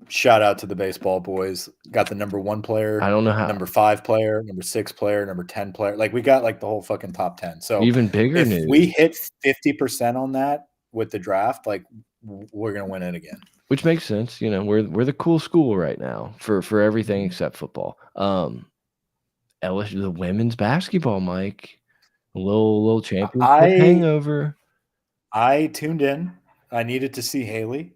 Shout out to the baseball boys. Got the #1 I player, don't know how #5 player, #6 player, #10 player. Like we got like the whole fucking top 10. So even bigger if we news, hit 50% on that with the draft, like we're gonna win it again. which makes sense. We're the cool school right now for everything Mhm. except football. LSU, the women's basketball, Mike. A little championship I hangover. I tuned in. I needed to see Haley.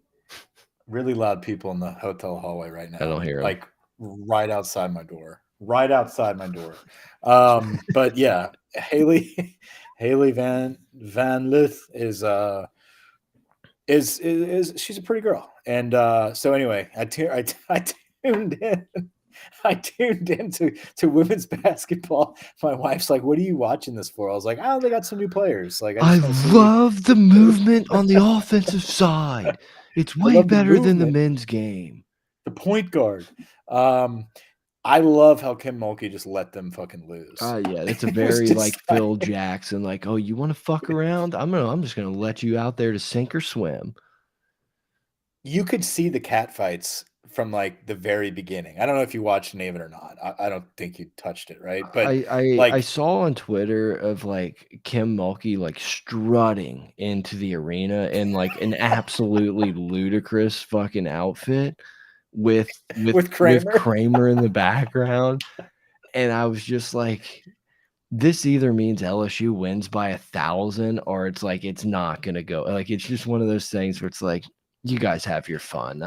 Really loud people in the hotel hallway right I now, don't hear him. like right outside my door. Right outside my door. But yeah, Haley Haley Van Lith is she's a pretty girl. And so anyway, I tuned in. I tuned into women's basketball. My wife's like, "What are you watching this for?" I was like, "Oh, they got some new players. Like, I I just want to see." love the movement on the offensive side. It's I way love the better than the movement. men's game. The point guard. Um, I love how Kim Mulkey just let them fucking lose. Yeah, that's a It was very just like like Phil Jackson, like, oh, you want to fuck around? I'm just gonna let you out there to sink or swim. you could see the cat fights from like the very beginning. I don't know if you watched any of it or not. I don't think you touched it, right? But I like, saw on Twitter of like Kim Mulkey like strutting into the arena in like an absolutely ludicrous fucking outfit with with with Kramer, Kramer in the background. And I was just like, this either means LSU wins by 1,000 or it's like it's not gonna go. Like it's just one of those things where it's like, you guys have your fun.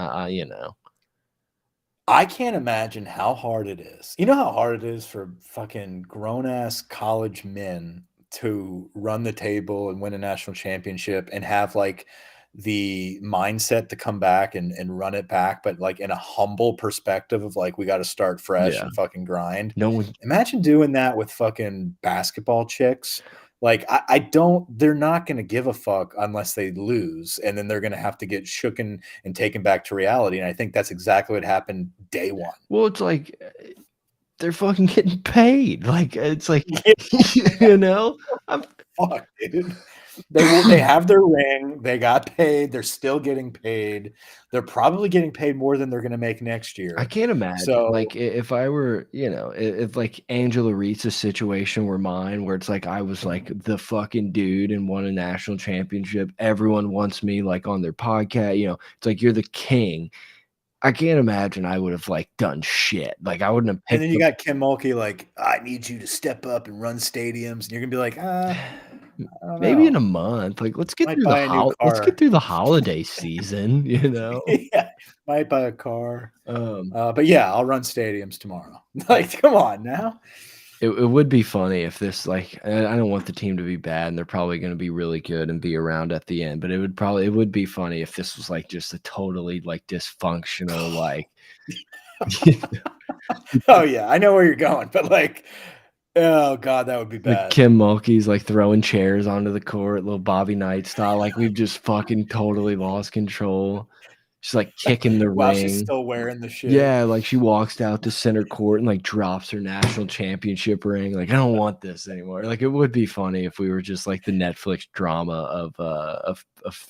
I can't imagine how hard it is. You know how hard it is for fucking grown ass college men to run the table and win a national championship and have like the mindset to come back and run it back, but like in a humble perspective of like, we got to start fresh Yeah. and fucking grind. No one. Imagine doing that with fucking basketball chicks. Like, they're not going to give a fuck unless they lose. And then they're going to have to get shooken and taken back to reality. And I think that's exactly what happened day one. Well, it's like they're fucking getting paid. Like, it's like, I'm Fuck, dude. They have their ring. They got paid. They're still getting paid. They're probably getting paid more than they're going to make next year. I can't imagine, So like, if I were, if like Angela Reese's situation were mine, where it's like I was like the fucking dude and won a national championship. Everyone wants me like on their podcast. It's like you're the king. I can't imagine I would have like done shit. Like I wouldn't have and then picked you got Kim Mulkey like, I need you to step up and run stadiums, and you're gonna be like, I don't maybe in know. a month. Like let's get Might through buy a new let's get car. through the holiday season. Yeah, might buy a car. Um, But yeah, I'll run stadiums tomorrow. Like, come on now. It would be funny if this like I don't want the team to be bad and they're probably going to be really good and be around at the end, but it would be funny if this was like just a totally like dysfunctional like Oh yeah, I know where you're going, but like, oh god, that would be like bad. Kim Mulkey's like throwing chairs onto the court, little Bobby Knight style. Like we've just fucking totally lost control. She's like kicking the While she's ring. still wearing the shit. Yeah, like she walks out to center court and like drops her national championship ring. Like I don't want this anymore. Like it would be funny if we were just like the Netflix drama of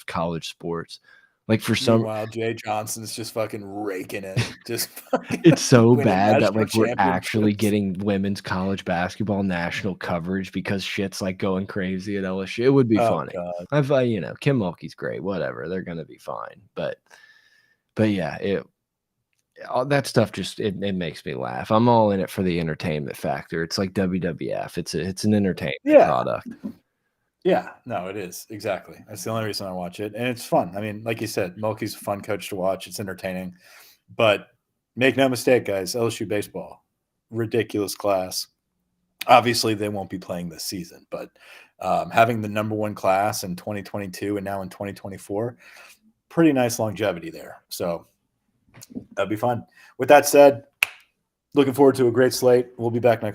college sports. Like for some, Meanwhile, Jay Johnson's just fucking raking it. Just fucking it's so winning bad that national like we're actually championships. getting women's college basketball national coverage because shit's like going crazy at LSU. It would be Oh funny. god. Kim Mulkey's great. Whatever, they're gonna be fine. But yeah, all that stuff just it makes me laugh. I'm all in it for the entertainment factor. It's like WWF. It's an entertainment Yeah. product. Yeah, no, it is. Exactly. That's the only reason I watch it. And it's fun. I mean, like you said, Mulkey's a fun coach to watch. It's entertaining. But make no mistake, guys, LSU baseball, ridiculous class. Obviously, they won't be playing this season, but having the #1 class in 2022 and now in 2024, pretty nice longevity there. So that'd be fun. With that said, looking forward to a great slate. We'll be back next